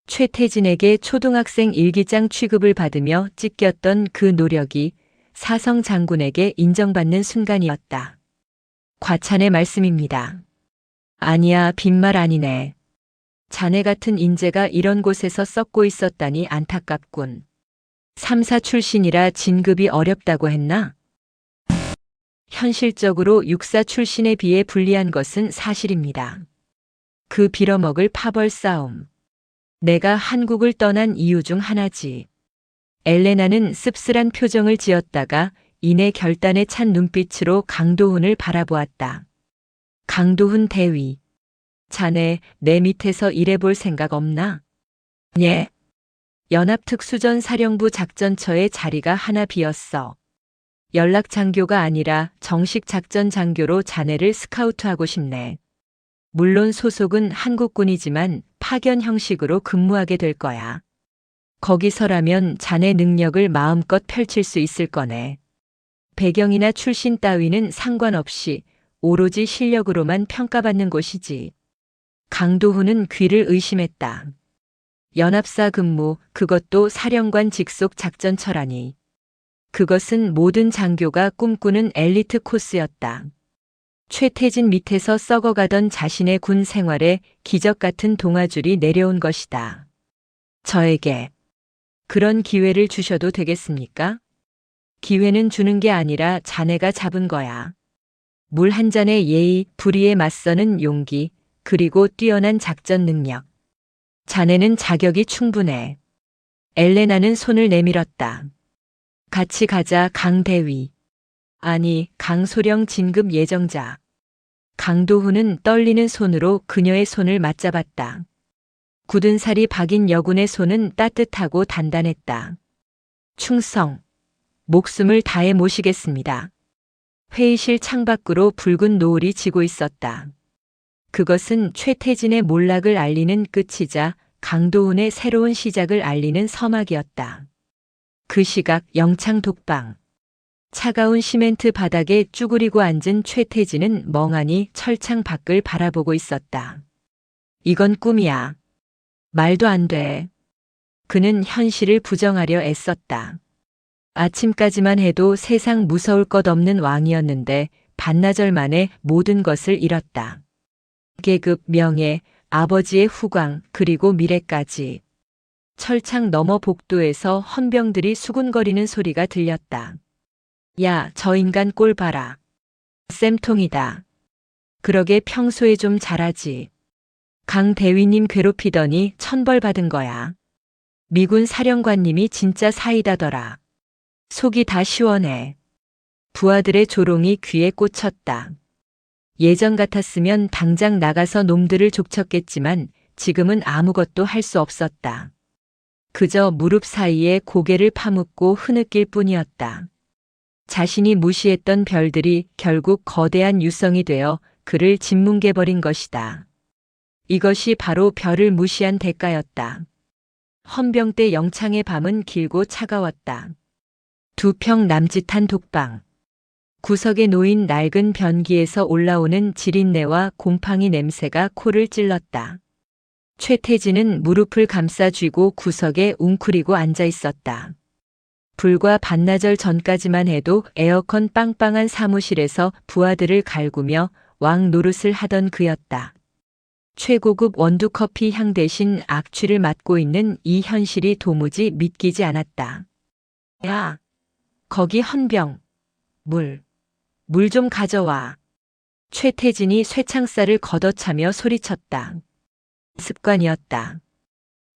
최태진에게 초등학생 일기장 취급을 받으며 찢겼던 그 노력이 사성 장군에게 인정받는 순간이었다. 과찬의 말씀입니다. 아니야, 빈말 아니네. 자네 같은 인재가 이런 곳에서 썩고 있었다니 안타깝군. 3사 출신이라 진급이 어렵다고 했나? 현실적으로 육사 출신에 비해 불리한 것은 사실입니다. 그 빌어먹을 파벌 싸움. 내가 한국을 떠난 이유 중 하나지. 엘레나는 씁쓸한 표정을 지었다가 이내 결단에 찬 눈빛으로 강도훈을 바라보았다. 강도훈 대위. 자네 내 밑에서 일해볼 생각 없나? 예. 연합특수전사령부 작전처에 자리가 하나 비었어. 연락장교가 아니라 정식 작전장교로 자네를 스카우트하고 싶네. 물론 소속은 한국군이지만 파견 형식으로 근무하게 될 거야. 거기서라면 자네 능력을 마음껏 펼칠 수 있을 거네. 배경이나 출신 따위는 상관없이 오로지 실력으로만 평가받는 곳이지. 강도훈은 귀를 의심했다. 연합사 근무, 그것도 사령관 직속 작전처라니. 그것은 모든 장교가 꿈꾸는 엘리트 코스였다. 최태진 밑에서 썩어가던 자신의 군 생활에 기적 같은 동아줄이 내려온 것이다. 저에게 그런 기회를 주셔도 되겠습니까? 기회는 주는 게 아니라 자네가 잡은 거야. 물 한 잔의 예의, 불의에 맞서는 용기, 그리고 뛰어난 작전 능력. 자네는 자격이 충분해. 엘레나는 손을 내밀었다. 같이 가자, 강대위. 아니, 강소령 진급 예정자. 강도훈은 떨리는 손으로 그녀의 손을 맞잡았다. 굳은 살이 박인 여군의 손은 따뜻하고 단단했다. 충성. 목숨을 다해 모시겠습니다. 회의실 창밖으로 붉은 노을이 지고 있었다. 그것은 최태진의 몰락을 알리는 끝이자 강도훈의 새로운 시작을 알리는 서막이었다. 그 시각 영창 독방. 차가운 시멘트 바닥에 쭈그리고 앉은 최태진은 멍하니 철창 밖을 바라보고 있었다. 이건 꿈이야. 말도 안 돼. 그는 현실을 부정하려 애썼다. 아침까지만 해도 세상 무서울 것 없는 왕이었는데 반나절 만에 모든 것을 잃었다. 계급, 명예, 아버지의 후광, 그리고 미래까지. 철창 너머 복도에서 헌병들이 수군거리는 소리가 들렸다. 야, 저 인간 꼴 봐라. 쌤통이다. 그러게 평소에 좀 잘하지. 강 대위님 괴롭히더니 천벌 받은 거야. 미군 사령관님이 진짜 사이다더라. 속이 다 시원해. 부하들의 조롱이 귀에 꽂혔다. 예전 같았으면 당장 나가서 놈들을 족쳤겠지만 지금은 아무것도 할 수 없었다. 그저 무릎 사이에 고개를 파묻고 흐느낄 뿐이었다. 자신이 무시했던 별들이 결국 거대한 유성이 되어 그를 짓뭉개버린 것이다. 이것이 바로 별을 무시한 대가였다. 헌병 때 영창의 밤은 길고 차가웠다. 2평 남짓한 독방. 구석에 놓인 낡은 변기에서 올라오는 지린내와 곰팡이 냄새가 코를 찔렀다. 최태진은 무릎을 감싸 쥐고 구석에 웅크리고 앉아 있었다. 불과 반나절 전까지만 해도 에어컨 빵빵한 사무실에서 부하들을 갈구며 왕 노릇을 하던 그였다. 최고급 원두커피 향 대신 악취를 맡고 있는 이 현실이 도무지 믿기지 않았다. 야, 거기 헌병. 물 좀 가져와. 최태진이 쇠창살을 걷어차며 소리쳤다. 습관이었다.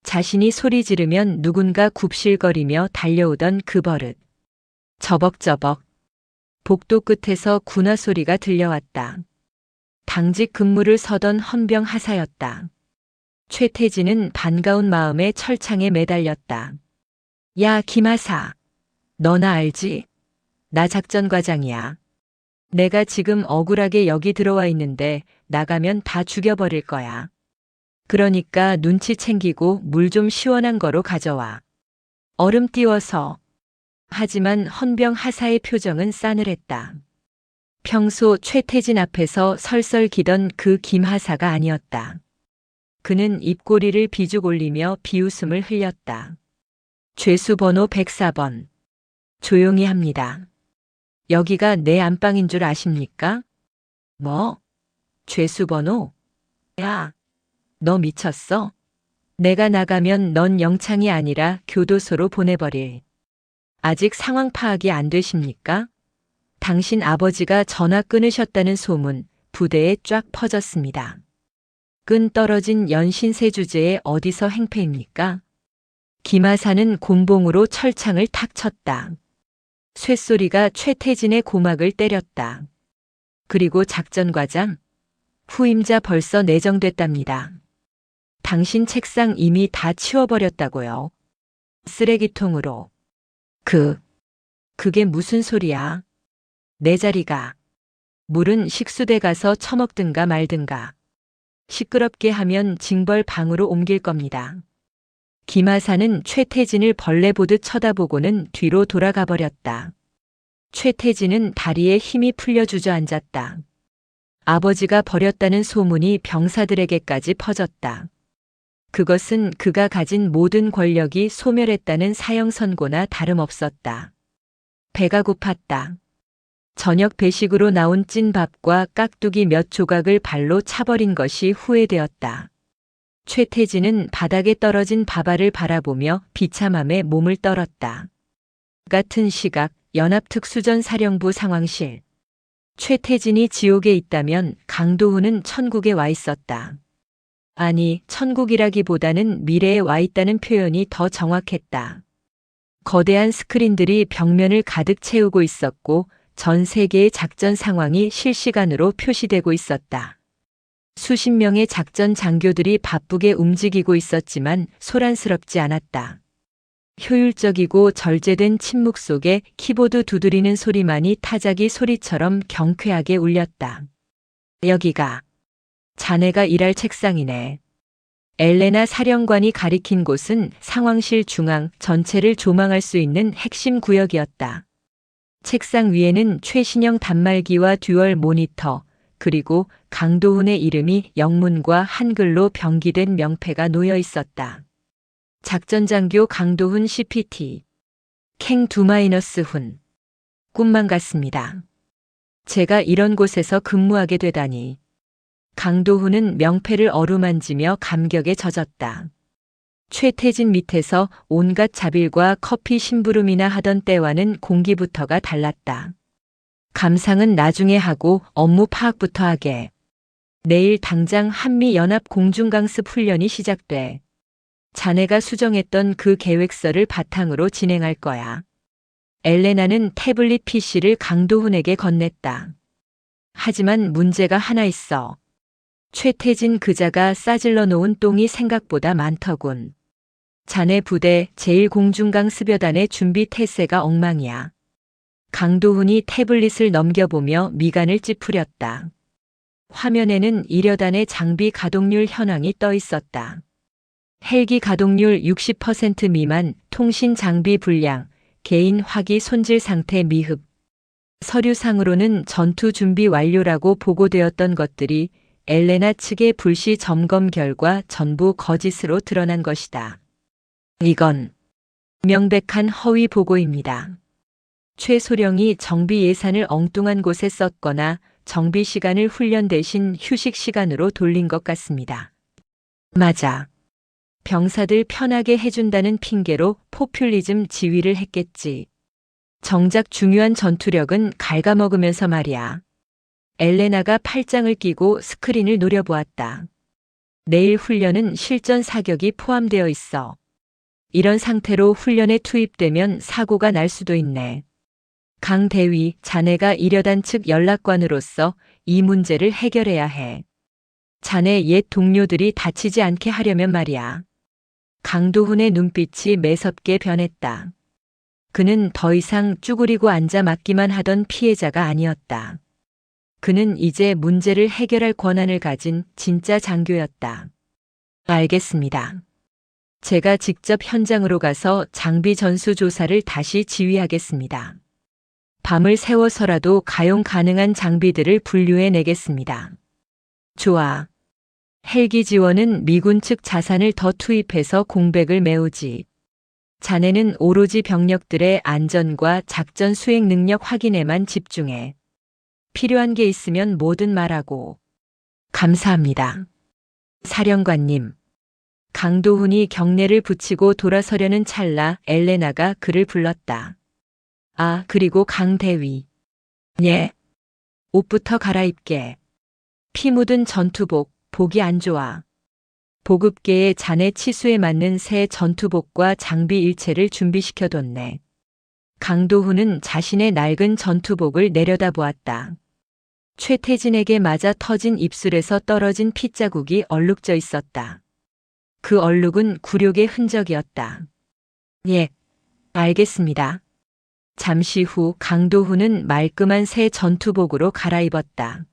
자신이 소리 지르면 누군가 굽실거리며 달려오던 그 버릇. 저벅저벅. 복도 끝에서 군화 소리가 들려왔다. 당직 근무를 서던 헌병 하사였다. 최태진은 반가운 마음에 철창에 매달렸다. 야, 김하사. 너나 알지? 나 작전과장이야. 내가 지금 억울하게 여기 들어와 있는데 나가면 다 죽여버릴 거야. 그러니까 눈치 챙기고 물 좀 시원한 거로 가져와. 얼음 띄워서. 하지만 헌병 하사의 표정은 싸늘했다. 평소 최태진 앞에서 설설 기던 그 김하사가 아니었다. 그는 입꼬리를 비죽 올리며 비웃음을 흘렸다. 죄수 번호 104번. 조용히 합니다. 여기가 내 안방인 줄 아십니까? 뭐? 죄수 번호? 야, 너 미쳤어? 내가 나가면 넌 영창이 아니라 교도소로 보내버릴. 아직 상황 파악이 안 되십니까? 당신 아버지가 전화 끊으셨다는 소문 부대에 쫙 퍼졌습니다. 끈 떨어진 연신세 주제에 어디서 행패입니까? 김하사는 곤봉으로 철창을 탁 쳤다. 쇳소리가 최태진의 고막을 때렸다. 그리고 작전과장, 후임자 벌써 내정됐답니다. 당신 책상 이미 다 치워버렸다고요. 쓰레기통으로. 그게 무슨 소리야? 내 자리가. 물은 식수대 가서 처먹든가 말든가. 시끄럽게 하면 징벌 방으로 옮길 겁니다. 김하사는 최태진을 벌레 보듯 쳐다보고는 뒤로 돌아가 버렸다. 최태진은 다리에 힘이 풀려 주저앉았다. 아버지가 버렸다는 소문이 병사들에게까지 퍼졌다. 그것은 그가 가진 모든 권력이 소멸했다는 사형 선고나 다름없었다. 배가 고팠다. 저녁 배식으로 나온 찐밥과 깍두기 몇 조각을 발로 차버린 것이 후회되었다. 최태진은 바닥에 떨어진 밥알을 바라보며 비참함에 몸을 떨었다. 같은 시각 연합특수전사령부 상황실. 최태진이 지옥에 있다면 강도훈은 천국에 와 있었다. 아니, 천국이라기보다는 미래에 와 있다는 표현이 더 정확했다. 거대한 스크린들이 벽면을 가득 채우고 있었고 전 세계의 작전 상황이 실시간으로 표시되고 있었다. 수십 명의 작전 장교들이 바쁘게 움직이고 있었지만 소란스럽지 않았다. 효율적이고 절제된 침묵 속에 키보드 두드리는 소리만이 타자기 소리처럼 경쾌하게 울렸다. 여기가 자네가 일할 책상이네. 엘레나 사령관이 가리킨 곳은 상황실 중앙 전체를 조망할 수 있는 핵심 구역이었다. 책상 위에는 최신형 단말기와 듀얼 모니터, 그리고 강도훈의 이름이 영문과 한글로 병기된 명패가 놓여 있었다. 작전장교 강도훈 CPT. 캥 두-훈. 꿈만 같습니다. 제가 이런 곳에서 근무하게 되다니. 강도훈은 명패를 어루만지며 감격에 젖었다. 최태진 밑에서 온갖 자빌과 커피 심부름이나 하던 때와는 공기부터가 달랐다. 감상은 나중에 하고 업무 파악부터 하게. 내일 당장 한미연합 공중강습 훈련이 시작돼. 자네가 수정했던 그 계획서를 바탕으로 진행할 거야. 엘레나는 태블릿 PC를 강도훈에게 건넸다. 하지만 문제가 하나 있어. 최태진 그자가 싸질러 놓은 똥이 생각보다 많더군. 자네 부대 제1공중강습여단의 준비 태세가 엉망이야. 강도훈이 태블릿을 넘겨보며 미간을 찌푸렸다. 화면에는 이려단의 장비 가동률 현황이 떠 있었다. 헬기 가동률 60% 미만, 통신 장비 불량, 개인 화기 손질 상태 미흡. 서류상으로는 전투 준비 완료라고 보고되었던 것들이 엘레나 측의 불시 점검 결과 전부 거짓으로 드러난 것이다. 이건 명백한 허위 보고입니다. 최소령이 정비 예산을 엉뚱한 곳에 썼거나 정비 시간을 훈련 대신 휴식 시간으로 돌린 것 같습니다. 맞아. 병사들 편하게 해준다는 핑계로 포퓰리즘 지휘를 했겠지. 정작 중요한 전투력은 갉아먹으면서 말이야. 엘레나가 팔짱을 끼고 스크린을 노려보았다. 내일 훈련은 실전 사격이 포함되어 있어. 이런 상태로 훈련에 투입되면 사고가 날 수도 있네. 강 대위, 자네가 이려단 측 연락관으로서 이 문제를 해결해야 해. 자네 옛 동료들이 다치지 않게 하려면 말이야. 강도훈의 눈빛이 매섭게 변했다. 그는 더 이상 쭈그리고 앉아 맞기만 하던 피해자가 아니었다. 그는 이제 문제를 해결할 권한을 가진 진짜 장교였다. 알겠습니다. 제가 직접 현장으로 가서 장비 전수 조사를 다시 지휘하겠습니다. 밤을 새워서라도 가용 가능한 장비들을 분류해 내겠습니다. 좋아. 헬기 지원은 미군 측 자산을 더 투입해서 공백을 메우지. 자네는 오로지 병력들의 안전과 작전 수행 능력 확인에만 집중해. 필요한 게 있으면 뭐든 말하고. 감사합니다. 사령관님. 강도훈이 경례를 붙이고 돌아서려는 찰나 엘레나가 그를 불렀다. 아, 그리고 강 대위. 예. 옷부터 갈아입게. 피 묻은 전투복, 보기 안 좋아. 보급계에 자네 치수에 맞는 새 전투복과 장비 일체를 준비시켜뒀네. 강도훈은 자신의 낡은 전투복을 내려다보았다. 최태진에게 맞아 터진 입술에서 떨어진 핏자국이 얼룩져 있었다. 그 얼룩은 굴욕의 흔적이었다. 예, 알겠습니다. 잠시 후 강도훈은 말끔한 새 전투복으로 갈아입었다.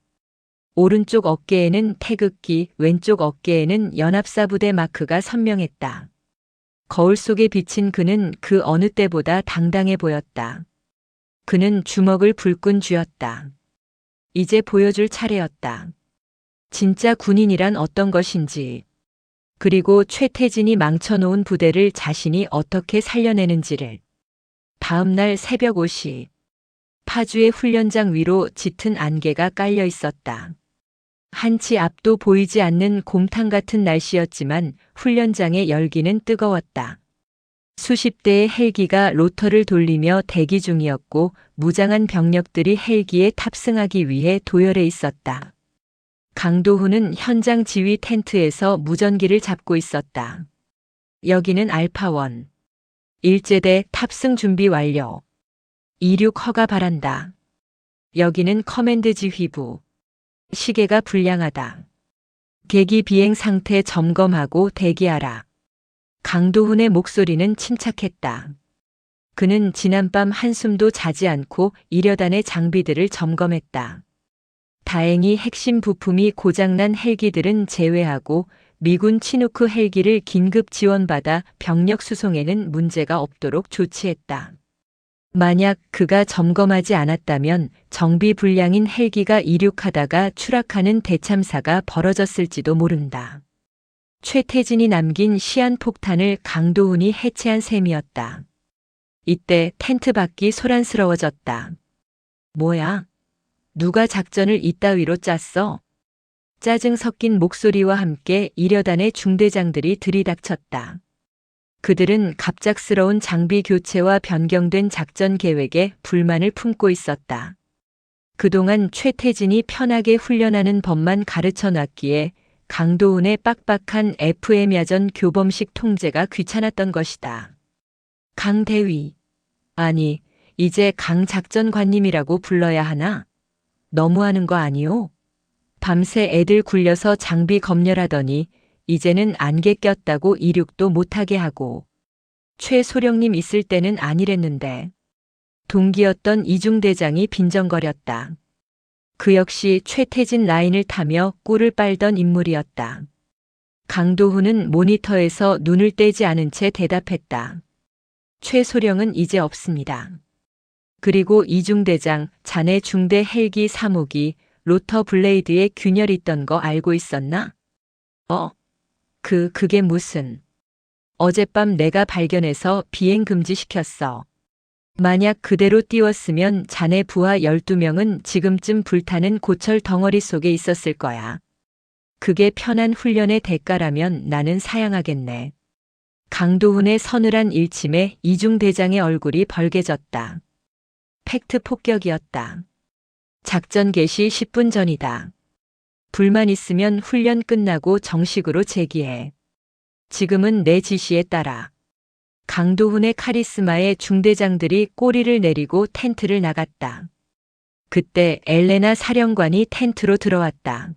오른쪽 어깨에는 태극기, 왼쪽 어깨에는 연합사부대 마크가 선명했다. 거울 속에 비친 그는 그 어느 때보다 당당해 보였다. 그는 주먹을 불끈 쥐었다. 이제 보여줄 차례였다. 진짜 군인이란 어떤 것인지, 그리고 최태진이 망쳐놓은 부대를 자신이 어떻게 살려내는지를. 다음 날 새벽 5시, 파주의 훈련장 위로 짙은 안개가 깔려 있었다. 한치 앞도 보이지 않는 곰탕 같은 날씨였지만 훈련장의 열기는 뜨거웠다. 수십 대의 헬기가 로터를 돌리며 대기 중이었고 무장한 병력들이 헬기에 탑승하기 위해 도열해 있었다. 강도훈은 현장 지휘 텐트에서 무전기를 잡고 있었다. 여기는 알파1. 일제대 탑승 준비 완료. 이륙 허가 바란다. 여기는 커맨드 지휘부. 시계가 불량하다. 계기 비행 상태 점검하고 대기하라. 강도훈의 목소리는 침착했다. 그는 지난밤 한숨도 자지 않고 이려단의 장비들을 점검했다. 다행히 핵심 부품이 고장난 헬기들은 제외하고 미군 치누크 헬기를 긴급 지원받아 병력 수송에는 문제가 없도록 조치했다. 만약 그가 점검하지 않았다면 정비 불량인 헬기가 이륙하다가 추락하는 대참사가 벌어졌을지도 모른다. 최태진이 남긴 시한폭탄을 강도훈이 해체한 셈이었다. 이때 텐트 밖이 소란스러워졌다. 뭐야? 누가 작전을 이따위로 짰어? 짜증 섞인 목소리와 함께 이려단의 중대장들이 들이닥쳤다. 그들은 갑작스러운 장비 교체와 변경된 작전 계획에 불만을 품고 있었다. 그동안 최태진이 편하게 훈련하는 법만 가르쳐 놨기에 강도훈의 빡빡한 FM 야전 교범식 통제가 귀찮았던 것이다. 강 대위. 아니, 이제 강 작전관님이라고 불러야 하나? 너무하는 거 아니오? 밤새 애들 굴려서 장비 검열하더니 이제는 안개 꼈다고 이륙도 못하게 하고. 최소령님 있을 때는 아니랬는데. 동기였던 이중대장이 빈정거렸다. 그 역시 최태진 라인을 타며 꿀을 빨던 인물이었다. 강도훈은 모니터에서 눈을 떼지 않은 채 대답했다. 최소령은 이제 없습니다. 그리고 이중대장, 자네 중대 헬기 3호기, 로터 블레이드에 균열 있던 거 알고 있었나? 그게 무슨. 어젯밤 내가 발견해서 비행 금지시켰어. 만약 그대로 띄웠으면 자네 부하 12명은 지금쯤 불타는 고철 덩어리 속에 있었을 거야. 그게 편한 훈련의 대가라면 나는 사양하겠네. 강도훈의 서늘한 일침에 이중대장의 얼굴이 벌개졌다. 팩트 폭격이었다. 작전 개시 10분 전이다. 불만 있으면 훈련 끝나고 정식으로 제기해. 지금은 내 지시에 따라. 강도훈의 카리스마에 중대장들이 꼬리를 내리고 텐트를 나갔다. 그때 엘레나 사령관이 텐트로 들어왔다.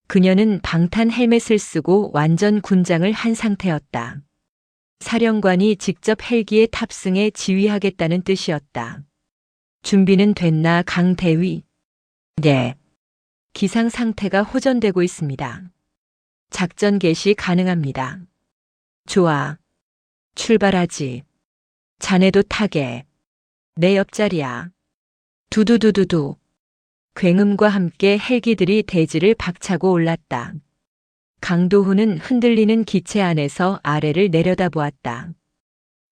그녀는 방탄 헬멧을 쓰고 완전 군장을 한 상태였다. 사령관이 직접 헬기에 탑승해 지휘하겠다는 뜻이었다. 준비는 됐나, 강 대위? 네. 기상 상태가 호전되고 있습니다. 작전 개시 가능합니다. 좋아. 출발하지. 자네도 타게. 내 옆자리야. 두두두두두. 굉음과 함께 헬기들이 대지를 박차고 올랐다. 강도훈은 흔들리는 기체 안에서 아래를 내려다보았다.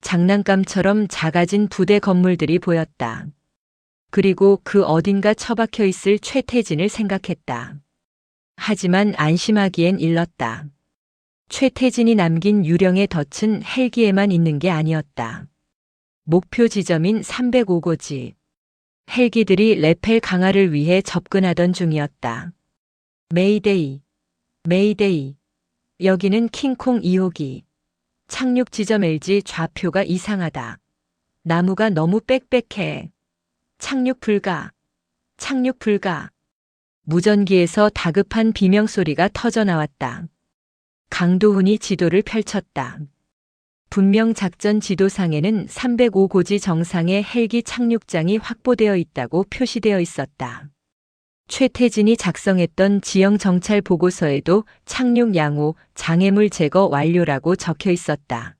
장난감처럼 작아진 부대 건물들이 보였다. 그리고 그 어딘가 처박혀 있을 최태진을 생각했다. 하지만 안심하기엔 일렀다. 최태진이 남긴 유령의 덫은 헬기에만 있는 게 아니었다. 목표 지점인 305고지. 헬기들이 레펠 강화를 위해 접근하던 중이었다. 메이데이, 메이데이. 여기는 킹콩 2호기. 착륙 지점 LG 좌표가 이상하다. 나무가 너무 빽빽해. 착륙 불가. 착륙 불가. 무전기에서 다급한 비명소리가 터져나왔다. 강도훈이 지도를 펼쳤다. 분명 작전 지도상에는 305고지 정상에 헬기 착륙장이 확보되어 있다고 표시되어 있었다. 최태진이 작성했던 지형 정찰 보고서에도 착륙 양호, 장애물 제거 완료라고 적혀 있었다.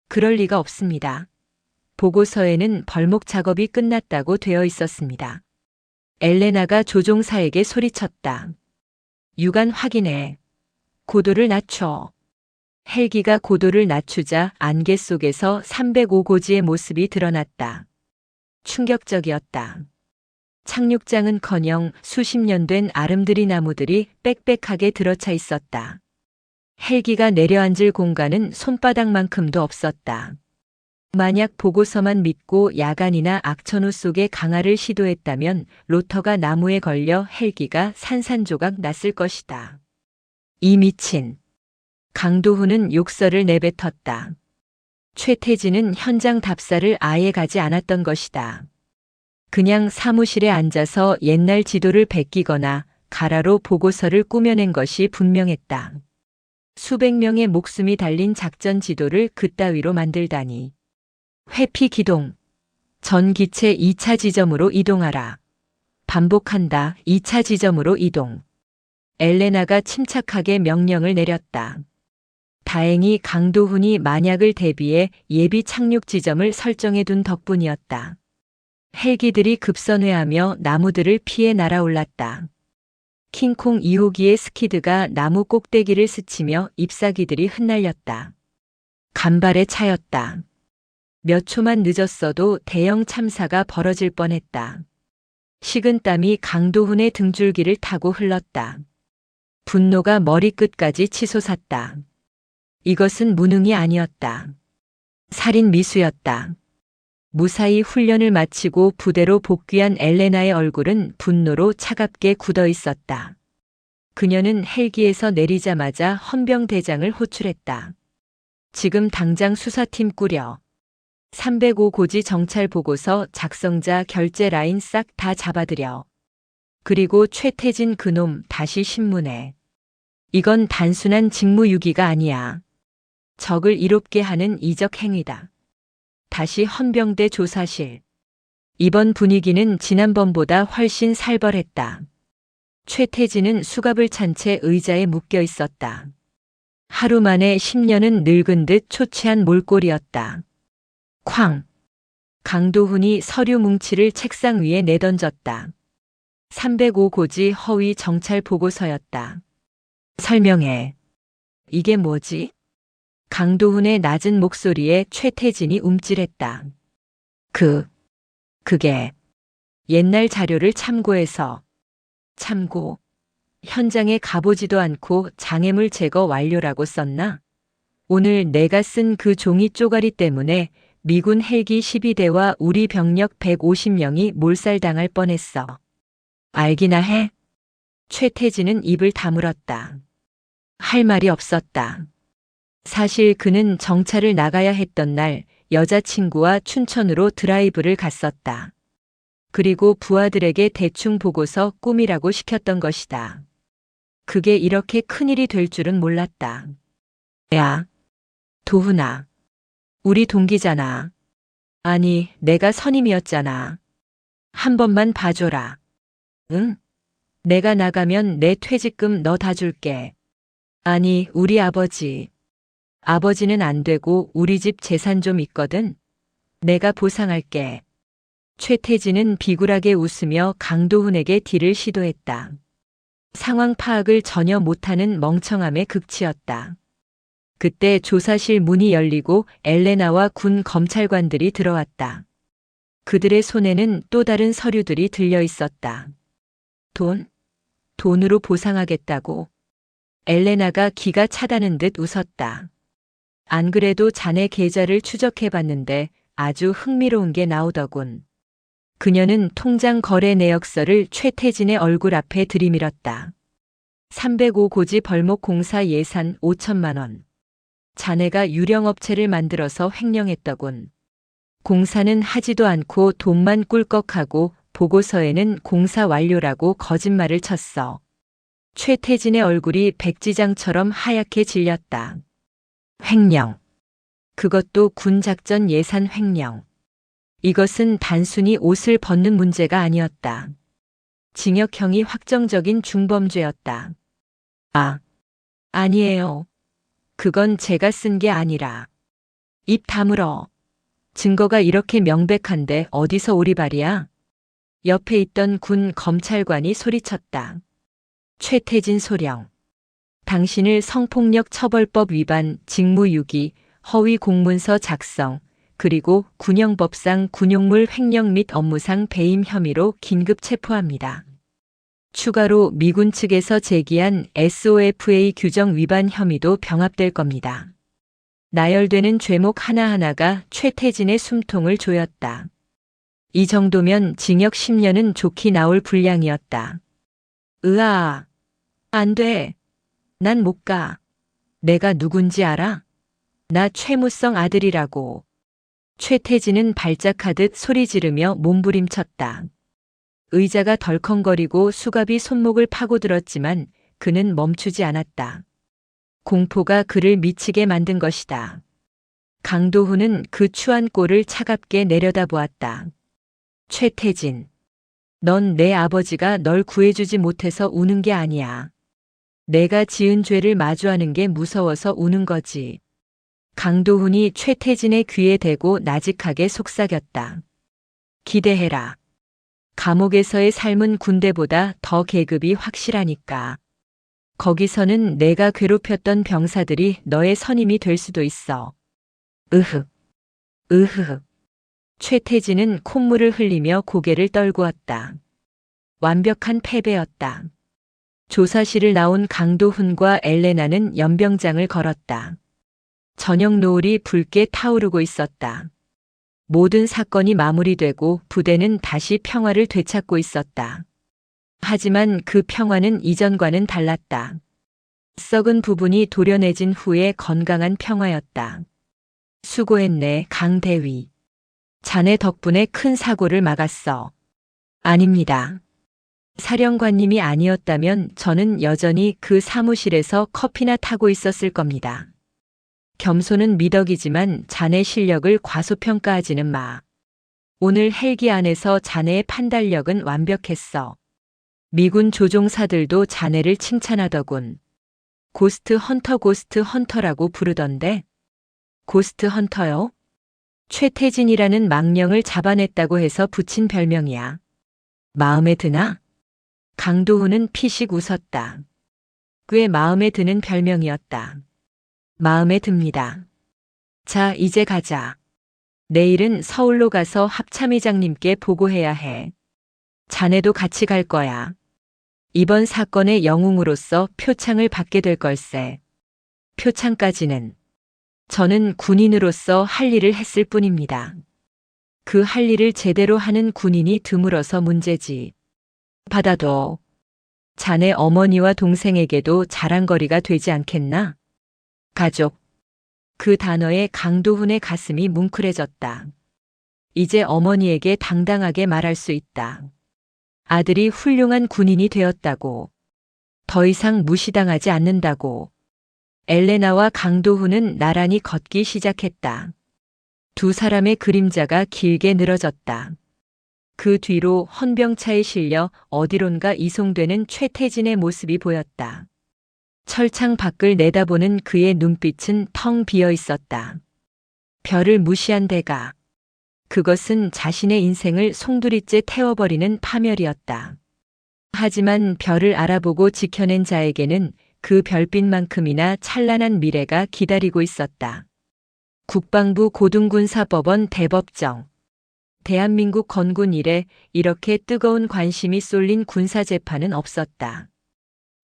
그럴 리가 없습니다. 보고서에는 벌목 작업이 끝났다고 되어 있었습니다. 엘레나가 조종사에게 소리쳤다. 유관 확인해. 고도를 낮춰. 헬기가 고도를 낮추자 안개 속에서 305고지의 모습이 드러났다. 충격적이었다. 착륙장은커녕 수십 년 된 아름드리 나무들이 빽빽하게 들어차 있었다. 헬기가 내려앉을 공간은 손바닥만큼도 없었다. 만약 보고서만 믿고 야간이나 악천후 속에 강화를 시도했다면 로터가 나무에 걸려 헬기가 산산조각 났을 것이다. 이 미친. 강도훈은 욕설을 내뱉었다. 최태진은 현장 답사를 아예 가지 않았던 것이다. 그냥 사무실에 앉아서 옛날 지도를 베끼거나 가라로 보고서를 꾸며낸 것이 분명했다. 수백 명의 목숨이 달린 작전 지도를 그따위로 만들다니. 회피 기동. 전 기체 2차 지점으로 이동하라. 반복한다. 2차 지점으로 이동. 엘레나가 침착하게 명령을 내렸다. 다행히 강도훈이 만약을 대비해 예비 착륙 지점을 설정해 둔 덕분이었다. 헬기들이 급선회하며 나무들을 피해 날아올랐다. 킹콩 2호기의 스키드가 나무 꼭대기를 스치며 잎사귀들이 흩날렸다. 간발의 차였다. 몇 초만 늦었어도 대형 참사가 벌어질 뻔했다. 식은땀이 강도훈의 등줄기를 타고 흘렀다. 분노가 머리끝까지 치솟았다. 이것은 무능이 아니었다. 살인 미수였다. 무사히 훈련을 마치고 부대로 복귀한 엘레나의 얼굴은 분노로 차갑게 굳어 있었다. 그녀는 헬기에서 내리자마자 헌병대장을 호출했다. 지금 당장 수사팀 꾸려. 305고지 정찰 보고서 작성자 결제 라인 싹 다 잡아들여. 그리고 최태진 그놈 다시 신문해. 이건 단순한 직무유기가 아니야. 적을 이롭게 하는 이적 행위다. 다시 헌병대 조사실. 이번 분위기는 지난번보다 훨씬 살벌했다. 최태진은 수갑을 찬 채 의자에 묶여 있었다. 하루 만에 10년은 늙은 듯 초췌한 몰골이었다. 쾅! 강도훈이 서류 뭉치를 책상 위에 내던졌다. 305고지 허위 정찰 보고서였다. 설명해. 이게 뭐지? 강도훈의 낮은 목소리에 최태진이 움찔했다. 그게 옛날 자료를 참고해서. 참고. 현장에 가보지도 않고 장애물 제거 완료라고 썼나? 오늘 내가 쓴 그 종이 쪼가리 때문에 미군 헬기 12대와 우리 병력 150명이 몰살당할 뻔했어. 알기나 해? 최태진은 입을 다물었다. 할 말이 없었다. 사실 그는 정찰을 나가야 했던 날 여자친구와 춘천으로 드라이브를 갔었다. 그리고 부하들에게 대충 보고서 꾸미라고 시켰던 것이다. 그게 이렇게 큰일이 될 줄은 몰랐다. 야, 도훈아. 우리 동기잖아. 아니, 내가 선임이었잖아. 한 번만 봐줘라. 응? 내가 나가면 내 퇴직금 너 다 줄게. 아니, 우리 아버지. 아버지는 안 되고 우리 집 재산 좀 있거든. 내가 보상할게. 최태진은 비굴하게 웃으며 강도훈에게 딜을 시도했다. 상황 파악을 전혀 못하는 멍청함의 극치였다. 그때 조사실 문이 열리고 엘레나와 군 검찰관들이 들어왔다. 그들의 손에는 또 다른 서류들이 들려 있었다. 돈으로 보상하겠다고. 엘레나가 기가 차다는 듯 웃었다. 안 그래도 자네 계좌를 추적해봤는데 아주 흥미로운 게 나오더군. 그녀는 통장 거래 내역서를 최태진의 얼굴 앞에 들이밀었다. 305 고지 벌목 공사 예산 5천만 원. 자네가 유령업체를 만들어서 횡령했더군. 공사는 하지도 않고 돈만 꿀꺽하고 보고서에는 공사 완료라고 거짓말을 쳤어. 최태진의 얼굴이 백지장처럼 하얗게 질렸다. 횡령. 그것도 군작전 예산 횡령. 이것은 단순히 옷을 벗는 문제가 아니었다. 징역형이 확정적인 중범죄였다. 아, 아니에요. 그건 제가 쓴 게 아니라. 입 다물어. 증거가 이렇게 명백한데 어디서 오리발이야? 옆에 있던 군 검찰관이 소리쳤다. 최태진 소령. 당신을 성폭력 처벌법 위반, 직무유기, 허위 공문서 작성, 그리고 군형법상 군용물 횡령 및 업무상 배임 혐의로 긴급 체포합니다. 추가로 미군 측에서 제기한 SOFA 규정 위반 혐의도 병합될 겁니다. 나열되는 죄목 하나하나가 최태진의 숨통을 조였다. 이 정도면 징역 10년은 좋게 나올 분량이었다. 으아, 안 돼. 난 못 가. 내가 누군지 알아? 나 최무성 아들이라고. 최태진은 발작하듯 소리 지르며 몸부림쳤다. 의자가 덜컹거리고 수갑이 손목을 파고들었지만 그는 멈추지 않았다. 공포가 그를 미치게 만든 것이다. 강도훈은 그 추한 꼴을 차갑게 내려다보았다. 최태진, 넌 내 아버지가 널 구해주지 못해서 우는 게 아니야. 내가 지은 죄를 마주하는 게 무서워서 우는 거지. 강도훈이 최태진의 귀에 대고 나직하게 속삭였다. 기대해라. 감옥에서의 삶은 군대보다 더 계급이 확실하니까. 거기서는 내가 괴롭혔던 병사들이 너의 선임이 될 수도 있어. 으흑, 으흑. 최태진은 콧물을 흘리며 고개를 떨구었다. 완벽한 패배였다. 조사실을 나온 강도훈과 엘레나는 연병장을 걸었다. 저녁 노을이 붉게 타오르고 있었다. 모든 사건이 마무리되고 부대는 다시 평화를 되찾고 있었다. 하지만 그 평화는 이전과는 달랐다. 썩은 부분이 도려내진 후에 건강한 평화였다. 수고했네, 강대위. 자네 덕분에 큰 사고를 막았어. 아닙니다. 사령관님이 아니었다면 저는 여전히 그 사무실에서 커피나 타고 있었을 겁니다. 겸손은 미덕이지만 자네 실력을 과소평가하지는 마. 오늘 헬기 안에서 자네의 판단력은 완벽했어. 미군 조종사들도 자네를 칭찬하더군. 고스트 헌터라고 부르던데. 고스트 헌터요? 최태진이라는 망령을 잡아냈다고 해서 붙인 별명이야. 마음에 드나? 강도훈은 피식 웃었다. 꽤 마음에 드는 별명이었다. 마음에 듭니다. 자, 이제 가자. 내일은 서울로 가서 합참의장님께 보고해야 해. 자네도 같이 갈 거야. 이번 사건의 영웅으로서 표창을 받게 될 걸세. 표창까지는 저는 군인으로서 할 일을 했을 뿐입니다. 그 할 일을 제대로 하는 군인이 드물어서 문제지. 받아도 자네 어머니와 동생에게도 자랑거리가 되지 않겠나? 가족. 그 단어에 강도훈의 가슴이 뭉클해졌다. 이제 어머니에게 당당하게 말할 수 있다. 아들이 훌륭한 군인이 되었다고. 더 이상 무시당하지 않는다고. 엘레나와 강도훈은 나란히 걷기 시작했다. 두 사람의 그림자가 길게 늘어졌다. 그 뒤로 헌병차에 실려 어디론가 이송되는 최태진의 모습이 보였다. 철창 밖을 내다보는 그의 눈빛은 텅 비어 있었다. 별을 무시한 대가. 그것은 자신의 인생을 송두리째 태워버리는 파멸이었다. 하지만 별을 알아보고 지켜낸 자에게는 그 별빛만큼이나 찬란한 미래가 기다리고 있었다. 국방부 고등군사법원 대법정. 대한민국 건군 이래 이렇게 뜨거운 관심이 쏠린 군사재판은 없었다.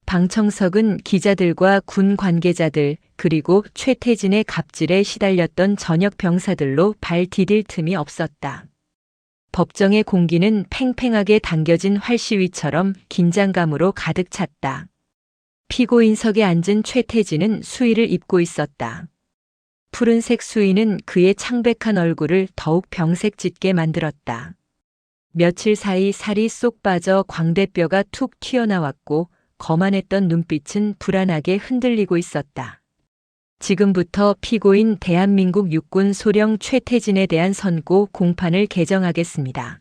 방청석은 기자들과 군 관계자들 그리고 최태진의 갑질에 시달렸던 전역 병사들로 발 디딜 틈이 없었다. 법정의 공기는 팽팽하게 당겨진 활시위처럼 긴장감으로 가득 찼다. 피고인석에 앉은 최태진은 수의를 입고 있었다. 푸른색 수의는 그의 창백한 얼굴을 더욱 병색짓게 만들었다. 며칠 사이 살이 쏙 빠져 광대뼈가 툭 튀어나왔고 거만했던 눈빛은 불안하게 흔들리고 있었다. 지금부터 피고인 대한민국 육군 소령 최태진에 대한 선고 공판을 개정하겠습니다.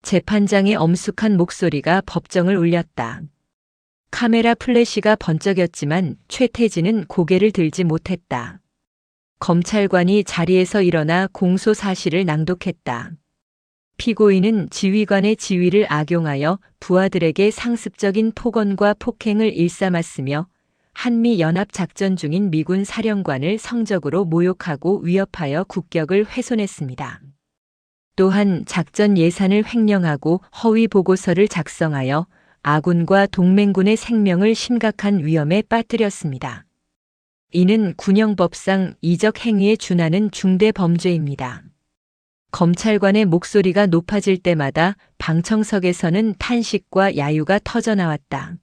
재판장의 엄숙한 목소리가 법정을 울렸다. 카메라 플래시가 번쩍였지만 최태진은 고개를 들지 못했다. 검찰관이 자리에서 일어나 공소 사실을 낭독했다. 피고인은 지휘관의 지위를 악용하여 부하들에게 상습적인 폭언과 폭행을 일삼았으며 한미연합작전 중인 미군 사령관을 성적으로 모욕하고 위협하여 국격을 훼손했습니다. 또한 작전 예산을 횡령하고 허위 보고서를 작성하여 아군과 동맹군의 생명을 심각한 위험에 빠뜨렸습니다. 이는 군형법상 이적 행위에 준하는 중대 범죄입니다. 검찰관의 목소리가 높아질 때마다 방청석에서는 탄식과 야유가 터져나왔다.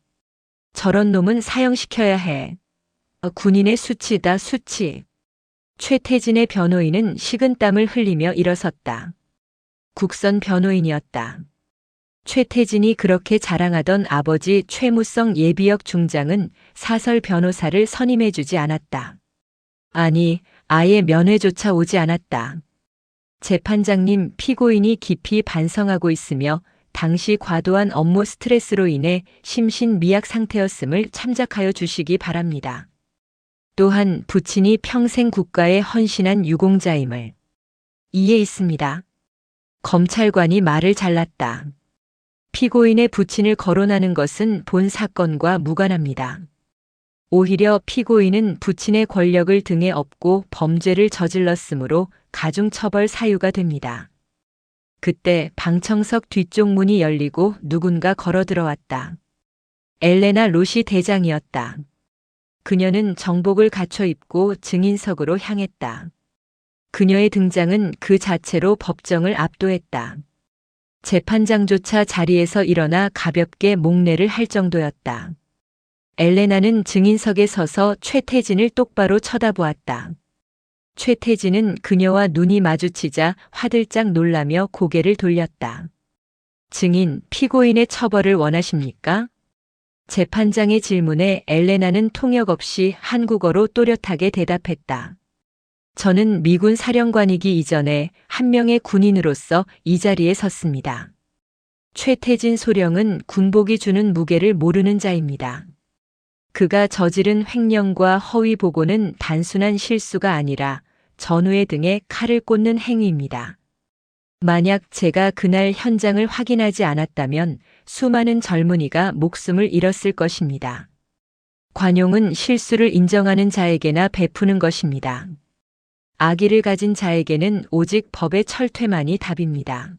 저런 놈은 사형시켜야 해. 군인의 수치다, 수치. 최태진의 변호인은 식은땀을 흘리며 일어섰다. 국선 변호인이었다. 최태진이 그렇게 자랑하던 아버지 최무성 예비역 중장은 사설 변호사를 선임해주지 않았다. 아니, 아예 면회조차 오지 않았다. 재판장님, 피고인이 깊이 반성하고 있으며 당시 과도한 업무 스트레스로 인해 심신미약 상태였음을 참작하여 주시기 바랍니다. 또한 부친이 평생 국가에 헌신한 유공자임을 이에 있습니다. 검찰관이 말을 잘랐다. 피고인의 부친을 거론하는 것은 본 사건과 무관합니다. 오히려 피고인은 부친의 권력을 등에 업고 범죄를 저질렀으므로 가중처벌 사유가 됩니다. 그때 방청석 뒤쪽 문이 열리고 누군가 걸어 들어왔다. 엘레나 로시 대장이었다. 그녀는 정복을 갖춰 입고 증인석으로 향했다. 그녀의 등장은 그 자체로 법정을 압도했다. 재판장조차 자리에서 일어나 가볍게 목례를 할 정도였다. 엘레나는 증인석에 서서 최태진을 똑바로 쳐다보았다. 최태진은 그녀와 눈이 마주치자 화들짝 놀라며 고개를 돌렸다. 증인, 피고인의 처벌을 원하십니까? 재판장의 질문에 엘레나는 통역 없이 한국어로 또렷하게 대답했다. 저는 미군 사령관이기 이전에 한 명의 군인으로서 이 자리에 섰습니다. 최태진 소령은 군복이 주는 무게를 모르는 자입니다. 그가 저지른 횡령과 허위 보고는 단순한 실수가 아니라 전우의 등에 칼을 꽂는 행위입니다. 만약 제가 그날 현장을 확인하지 않았다면 수많은 젊은이가 목숨을 잃었을 것입니다. 관용은 실수를 인정하는 자에게나 베푸는 것입니다. 악의를 가진 자에게는 오직 법의 철퇴만이 답입니다.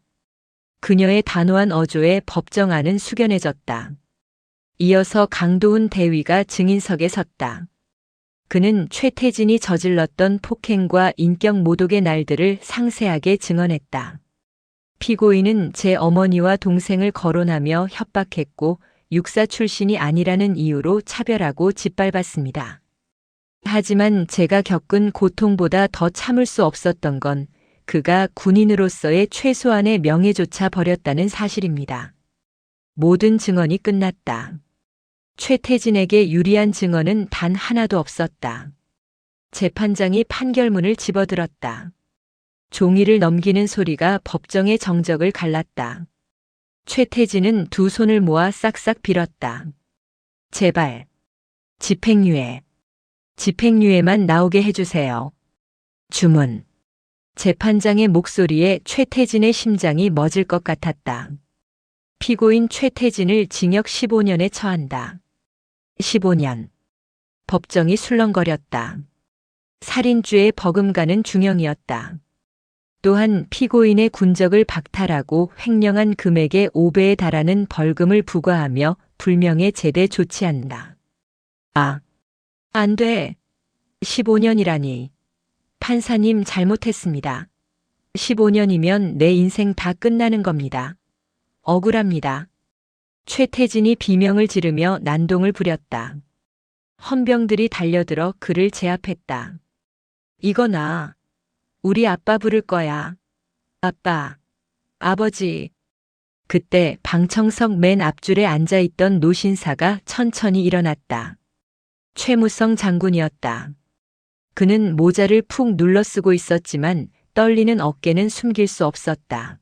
그녀의 단호한 어조에 법정 안은 숙연해졌다. 이어서 강도훈 대위가 증인석에 섰다. 그는 최태진이 저질렀던 폭행과 인격 모독의 날들을 상세하게 증언했다. 피고인은 제 어머니와 동생을 거론하며 협박했고 육사 출신이 아니라는 이유로 차별하고 짓밟았습니다. 하지만 제가 겪은 고통보다 더 참을 수 없었던 건 그가 군인으로서의 최소한의 명예조차 버렸다는 사실입니다. 모든 증언이 끝났다. 최태진에게 유리한 증언은 단 하나도 없었다. 재판장이 판결문을 집어들었다. 종이를 넘기는 소리가 법정의 정적을 갈랐다. 최태진은 두 손을 모아 싹싹 빌었다. 제발, 집행유예. 집행유예만 나오게 해주세요. 주문. 재판장의 목소리에 최태진의 심장이 멎을 것 같았다. 피고인 최태진을 징역 15년에 처한다. 15년. 법정이 술렁거렸다. 살인죄에 버금가는 중형이었다. 또한 피고인의 군적을 박탈하고 횡령한 금액의 5배에 달하는 벌금을 부과하며 불명예 제대 조치한다. 안 돼. 15년이라니. 판사님 잘못했습니다. 15년이면 내 인생 다 끝나는 겁니다. 억울합니다. 최태진이 비명을 지르며 난동을 부렸다. 헌병들이 달려들어 그를 제압했다. 이거 나. 우리 아빠 부를 거야. 아빠. 아버지. 그때 방청석 맨 앞줄에 앉아있던 노신사가 천천히 일어났다. 최무성 장군이었다. 그는 모자를 푹 눌러 쓰고 있었지만 떨리는 어깨는 숨길 수 없었다.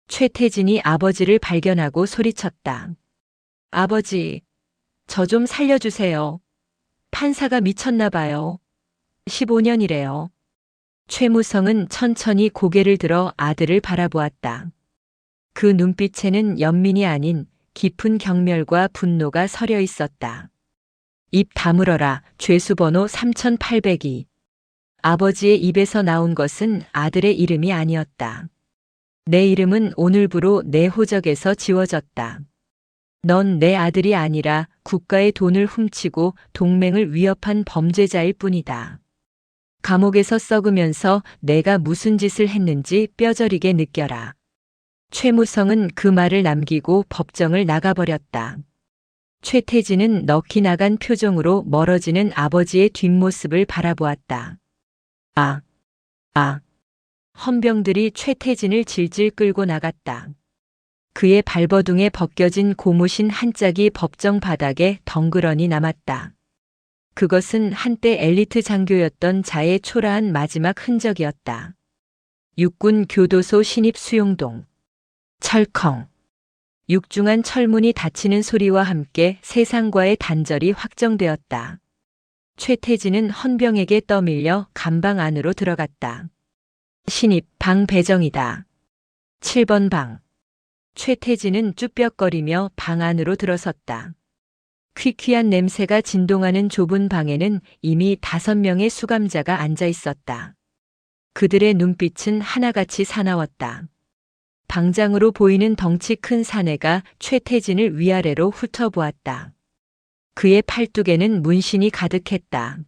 최태진이 아버지를 발견하고 소리쳤다. 아버지, 저 좀 살려주세요. 판사가 미쳤나 봐요. 15년이래요. 최무성은 천천히 고개를 들어 아들을 바라보았다. 그 눈빛에는 연민이 아닌 깊은 경멸과 분노가 서려 있었다. 입 다물어라. 죄수번호 3802. 아버지의 입에서 나온 것은 아들의 이름이 아니었다. 내 이름은 오늘부로 내 호적에서 지워졌다. 넌 내 아들이 아니라 국가의 돈을 훔치고 동맹을 위협한 범죄자일 뿐이다. 감옥에서 썩으면서 내가 무슨 짓을 했는지 뼈저리게 느껴라. 최무성은 그 말을 남기고 법정을 나가버렸다. 최태진은 넋이 나간 표정으로 멀어지는 아버지의 뒷모습을 바라보았다. 헌병들이 최태진을 질질 끌고 나갔다. 그의 발버둥에 벗겨진 고무신 한 짝이 법정 바닥에 덩그러니 남았다. 그것은 한때 엘리트 장교였던 자의 초라한 마지막 흔적이었다. 육군 교도소 신입 수용동. 철컹. 육중한 철문이 닫히는 소리와 함께 세상과의 단절이 확정되었다. 최태진은 헌병에게 떠밀려 감방 안으로 들어갔다. 신입 방 배정이다. 7번 방. 최태진은 쭈뼛거리며 방 안으로 들어섰다. 퀴퀴한 냄새가 진동하는 좁은 방에는 이미 5명의 수감자가 앉아 있었다. 그들의 눈빛은 하나같이 사나웠다. 방장으로 보이는 덩치 큰 사내가 최태진을 위아래로 훑어보았다. 그의 팔뚝에는 문신이 가득했다.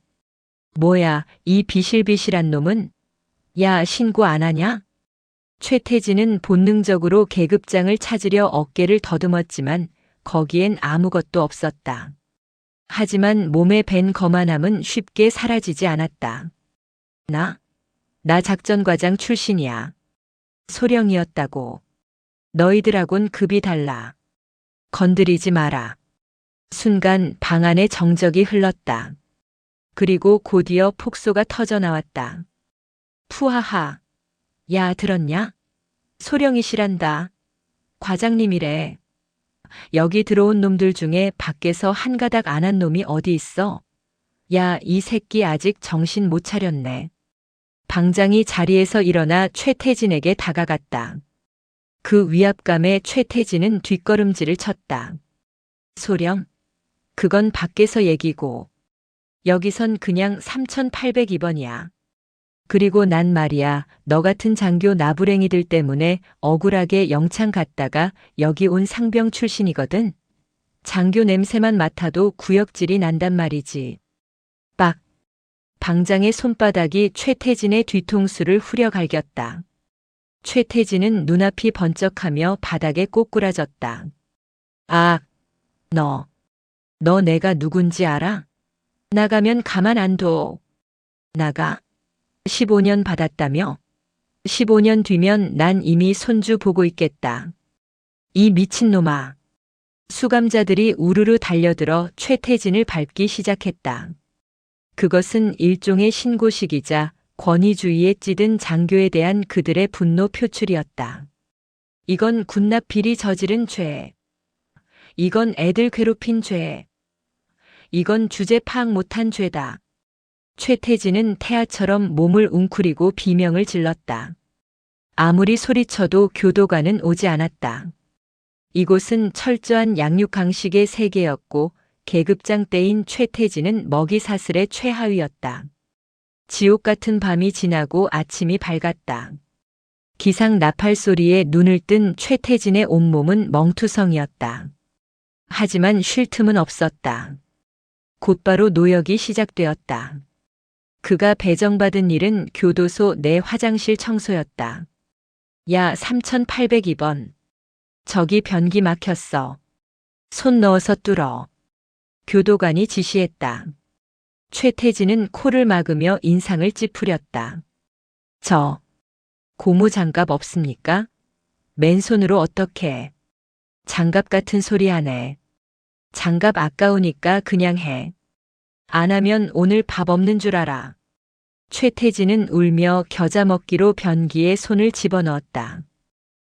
뭐야, 이 비실비실한 놈은? 야, 신고 안 하냐? 최태진은 본능적으로 계급장을 찾으려 어깨를 더듬었지만 거기엔 아무것도 없었다. 하지만 몸에 밴 거만함은 쉽게 사라지지 않았다. 나 작전과장 출신이야. 소령이었다고. 너희들하곤 급이 달라. 건드리지 마라. 순간 방 안에 정적이 흘렀다. 그리고 곧이어 폭소가 터져 나왔다. 푸하하. 야, 들었냐? 소령이시란다. 과장님이래. 여기 들어온 놈들 중에 밖에서 한 가닥 안 한 놈이 어디 있어? 야, 이 새끼 아직 정신 못 차렸네. 방장이 자리에서 일어나 최태진에게 다가갔다. 그 위압감에 최태진은 뒷걸음질을 쳤다. 소령? 그건 밖에서 얘기고. 여기선 그냥 3802번이야. 그리고 난 말이야, 너 같은 장교 나부랭이들 때문에 억울하게 영창 갔다가 여기 온 상병 출신이거든. 장교 냄새만 맡아도 구역질이 난단 말이지. 빡. 방장의 손바닥이 최태진의 뒤통수를 후려 갈겼다. 최태진은 눈앞이 번쩍하며 바닥에 꼬꾸라졌다. 아, 너 내가 누군지 알아? 나가면 가만 안 둬. 나가? 15년 받았다며? 15년 뒤면 난 이미 손주 보고 있겠다. 이 미친놈아. 수감자들이 우르르 달려들어 최태진을 밟기 시작했다. 그것은 일종의 신고식이자 권위주의에 찌든 장교에 대한 그들의 분노 표출이었다. 이건 군납 비리 저지른 죄. 이건 애들 괴롭힌 죄. 이건 주제 파악 못한 죄다. 최태진은 태아처럼 몸을 웅크리고 비명을 질렀다. 아무리 소리쳐도 교도관은 오지 않았다. 이곳은 철저한 양육강식의 세계였고 계급장 때인 최태진은 먹이 사슬의 최하위였다. 지옥 같은 밤이 지나고 아침이 밝았다. 기상 나팔 소리에 눈을 뜬 최태진의 온몸은 멍투성이었다. 하지만 쉴 틈은 없었다. 곧바로 노역이 시작되었다. 그가 배정받은 일은 교도소 내 화장실 청소였다. 야, 3802번. 저기 변기 막혔어. 손 넣어서 뚫어. 교도관이 지시했다. 최태진은 코를 막으며 인상을 찌푸렸다. 저, 고무장갑 없습니까? 맨손으로 어떻게? 장갑 같은 소리 하네. 장갑 아까우니까 그냥 해. 안 하면 오늘 밥 없는 줄 알아. 최태진은 울며 겨자 먹기로 변기에 손을 집어넣었다.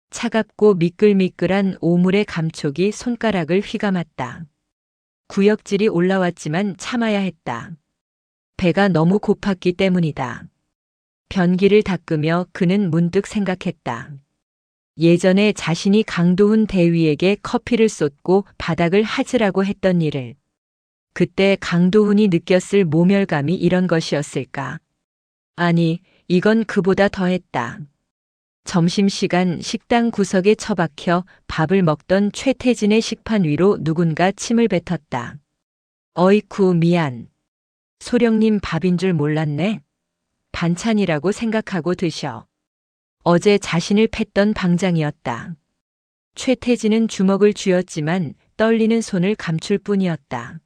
차갑고 미끌미끌한 오물의 감촉이 손가락을 휘감았다. 구역질이 올라왔지만 참아야 했다. 배가 너무 고팠기 때문이다. 변기를 닦으며 그는 문득 생각했다. 예전에 자신이 강도훈 대위에게 커피를 쏟고 바닥을 하즈라고 했던 일을. 그때 강도훈이 느꼈을 모멸감이 이런 것이었을까? 아니, 이건 그보다 더했다. 점심시간 식당 구석에 처박혀 밥을 먹던 최태진의 식판 위로 누군가 침을 뱉었다. 어이쿠 미안. 소령님 밥인 줄 몰랐네. 반찬이라고 생각하고 드셔. 어제 자신을 팼던 방장이었다. 최태진은 주먹을 쥐었지만 떨리는 손을 감출 뿐이었다.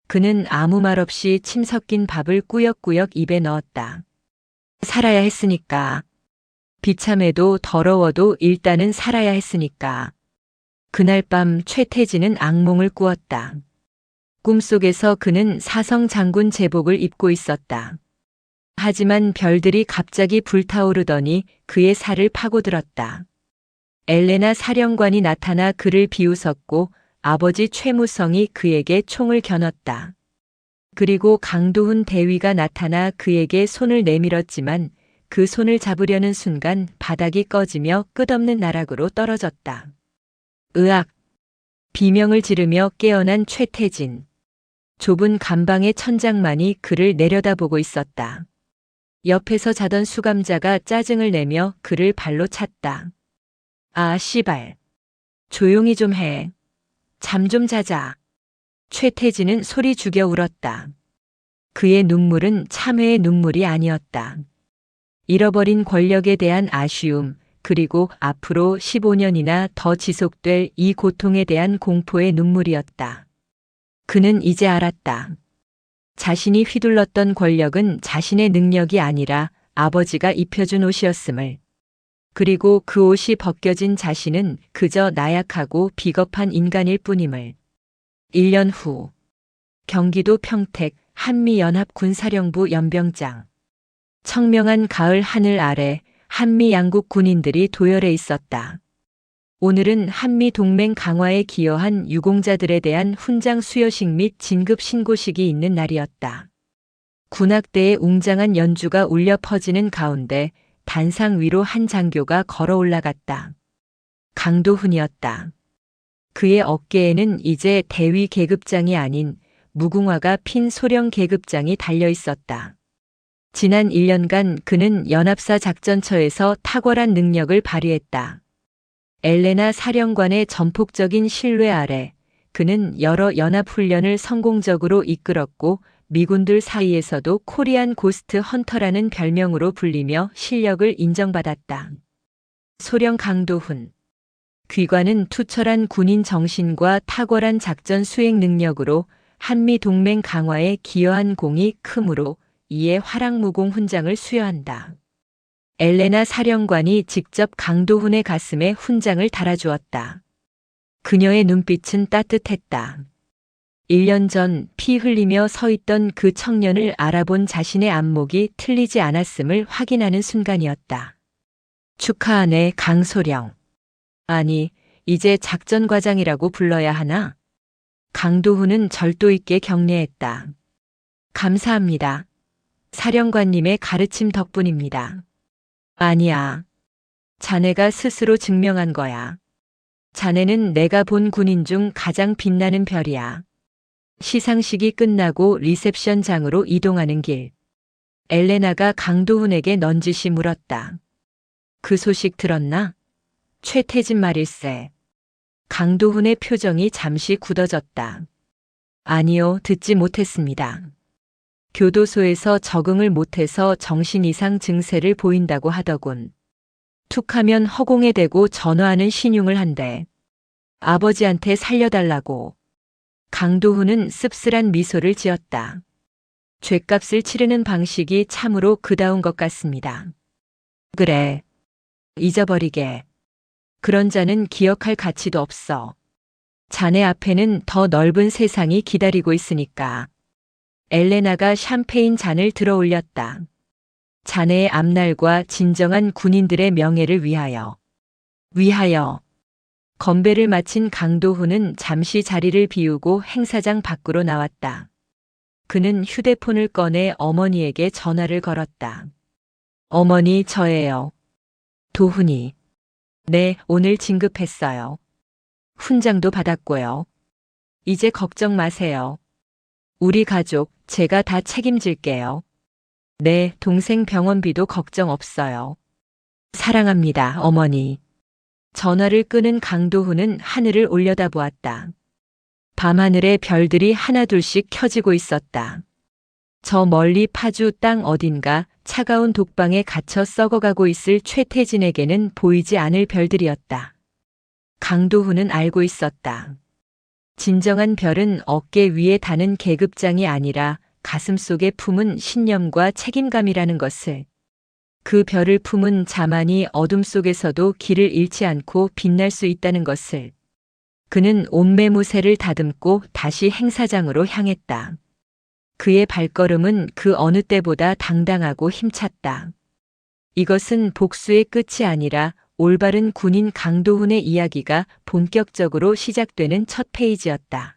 그는 아무 말 없이 침 섞인 밥을 꾸역꾸역 입에 넣었다. 살아야 했으니까. 비참해도 더러워도 일단은 살아야 했으니까. 그날 밤 최태진은 악몽을 꾸었다. 꿈속에서 그는 사성 장군 제복을 입고 있었다. 하지만 별들이 갑자기 불타오르더니 그의 살을 파고들었다. 엘레나 사령관이 나타나 그를 비웃었고 아버지 최무성이 그에게 총을 겨눴다. 그리고 강도훈 대위가 나타나 그에게 손을 내밀었지만 그 손을 잡으려는 순간 바닥이 꺼지며 끝없는 나락으로 떨어졌다. 으악! 비명을 지르며 깨어난 최태진. 좁은 감방의 천장만이 그를 내려다보고 있었다. 옆에서 자던 수감자가 짜증을 내며 그를 발로 찼다. 아, 씨발. 조용히 좀 해. 잠 좀 자자. 최태진은 소리 죽여 울었다. 그의 눈물은 참회의 눈물이 아니었다. 잃어버린 권력에 대한 아쉬움, 그리고 앞으로 15년이나 더 지속될 이 고통에 대한 공포의 눈물이었다. 그는 이제 알았다. 자신이 휘둘렀던 권력은 자신의 능력이 아니라 아버지가 입혀준 옷이었음을. 그리고 그 옷이 벗겨진 자신은 그저 나약하고 비겁한 인간일 뿐임을. 1년 후, 경기도 평택 한미연합군사령부 연병장. 청명한 가을 하늘 아래 한미 양국 군인들이 도열해 있었다. 오늘은 한미 동맹 강화에 기여한 유공자들에 대한 훈장 수여식 및 진급 신고식이 있는 날이었다. 군악대의 웅장한 연주가 울려 퍼지는 가운데 단상 위로 한 장교가 걸어 올라갔다. 강도훈이었다. 그의 어깨에는 이제 대위 계급장이 아닌 무궁화가 핀 소령 계급장이 달려 있었다. 지난 1년간 그는 연합사 작전처에서 탁월한 능력을 발휘했다. 엘레나 사령관의 전폭적인 신뢰 아래 그는 여러 연합훈련을 성공적으로 이끌었고 미군들 사이에서도 코리안 고스트 헌터라는 별명으로 불리며 실력을 인정받았다. 소령 강도훈. 귀관은 투철한 군인 정신과 탁월한 작전 수행 능력으로 한미 동맹 강화에 기여한 공이 크므로 이에 화랑무공 훈장을 수여한다. 엘레나 사령관이 직접 강도훈의 가슴에 훈장을 달아주었다. 그녀의 눈빛은 따뜻했다. 1년 전 피 흘리며 서 있던 그 청년을 알아본 자신의 안목이 틀리지 않았음을 확인하는 순간이었다. 축하하네, 강소령. 아니, 이제 작전과장이라고 불러야 하나? 강도훈은 절도 있게 격려했다. 감사합니다. 사령관님의 가르침 덕분입니다. 아니야. 자네가 스스로 증명한 거야. 자네는 내가 본 군인 중 가장 빛나는 별이야. 시상식이 끝나고 리셉션장으로 이동하는 길. 엘레나가 강도훈에게 넌지시 물었다. 그 소식 들었나? 최태진 말일세. 강도훈의 표정이 잠시 굳어졌다. 아니요, 듣지 못했습니다. 교도소에서 적응을 못해서 정신 이상 증세를 보인다고 하더군. 툭하면 허공에 대고 전화하는 신용을 한대. 아버지한테 살려달라고. 강도훈은 씁쓸한 미소를 지었다. 죗값을 치르는 방식이 참으로 그다운 것 같습니다. 그래. 잊어버리게. 그런 자는 기억할 가치도 없어. 자네 앞에는 더 넓은 세상이 기다리고 있으니까. 엘레나가 샴페인 잔을 들어 올렸다. 자네의 앞날과 진정한 군인들의 명예를 위하여. 위하여. 건배를 마친 강도훈은 잠시 자리를 비우고 행사장 밖으로 나왔다. 그는 휴대폰을 꺼내 어머니에게 전화를 걸었다. 어머니, 저예요. 도훈이. 네, 오늘 진급했어요. 훈장도 받았고요. 이제 걱정 마세요. 우리 가족, 제가 다 책임질게요. 네, 동생 병원비도 걱정 없어요. 사랑합니다, 어머니. 전화를 끄는 강도훈은 하늘을 올려다보았다. 밤하늘에 별들이 하나둘씩 켜지고 있었다. 저 멀리 파주 땅 어딘가 차가운 독방에 갇혀 썩어가고 있을 최태진에게는 보이지 않을 별들이었다. 강도훈은 알고 있었다. 진정한 별은 어깨 위에 다는 계급장이 아니라 가슴 속에 품은 신념과 책임감이라는 것을. 그 별을 품은 자만이 어둠 속에서도 길을 잃지 않고 빛날 수 있다는 것을. 그는 옷매무새를 다듬고 다시 행사장으로 향했다. 그의 발걸음은 그 어느 때보다 당당하고 힘찼다. 이것은 복수의 끝이 아니라 올바른 군인 강도훈의 이야기가 본격적으로 시작되는 첫 페이지였다.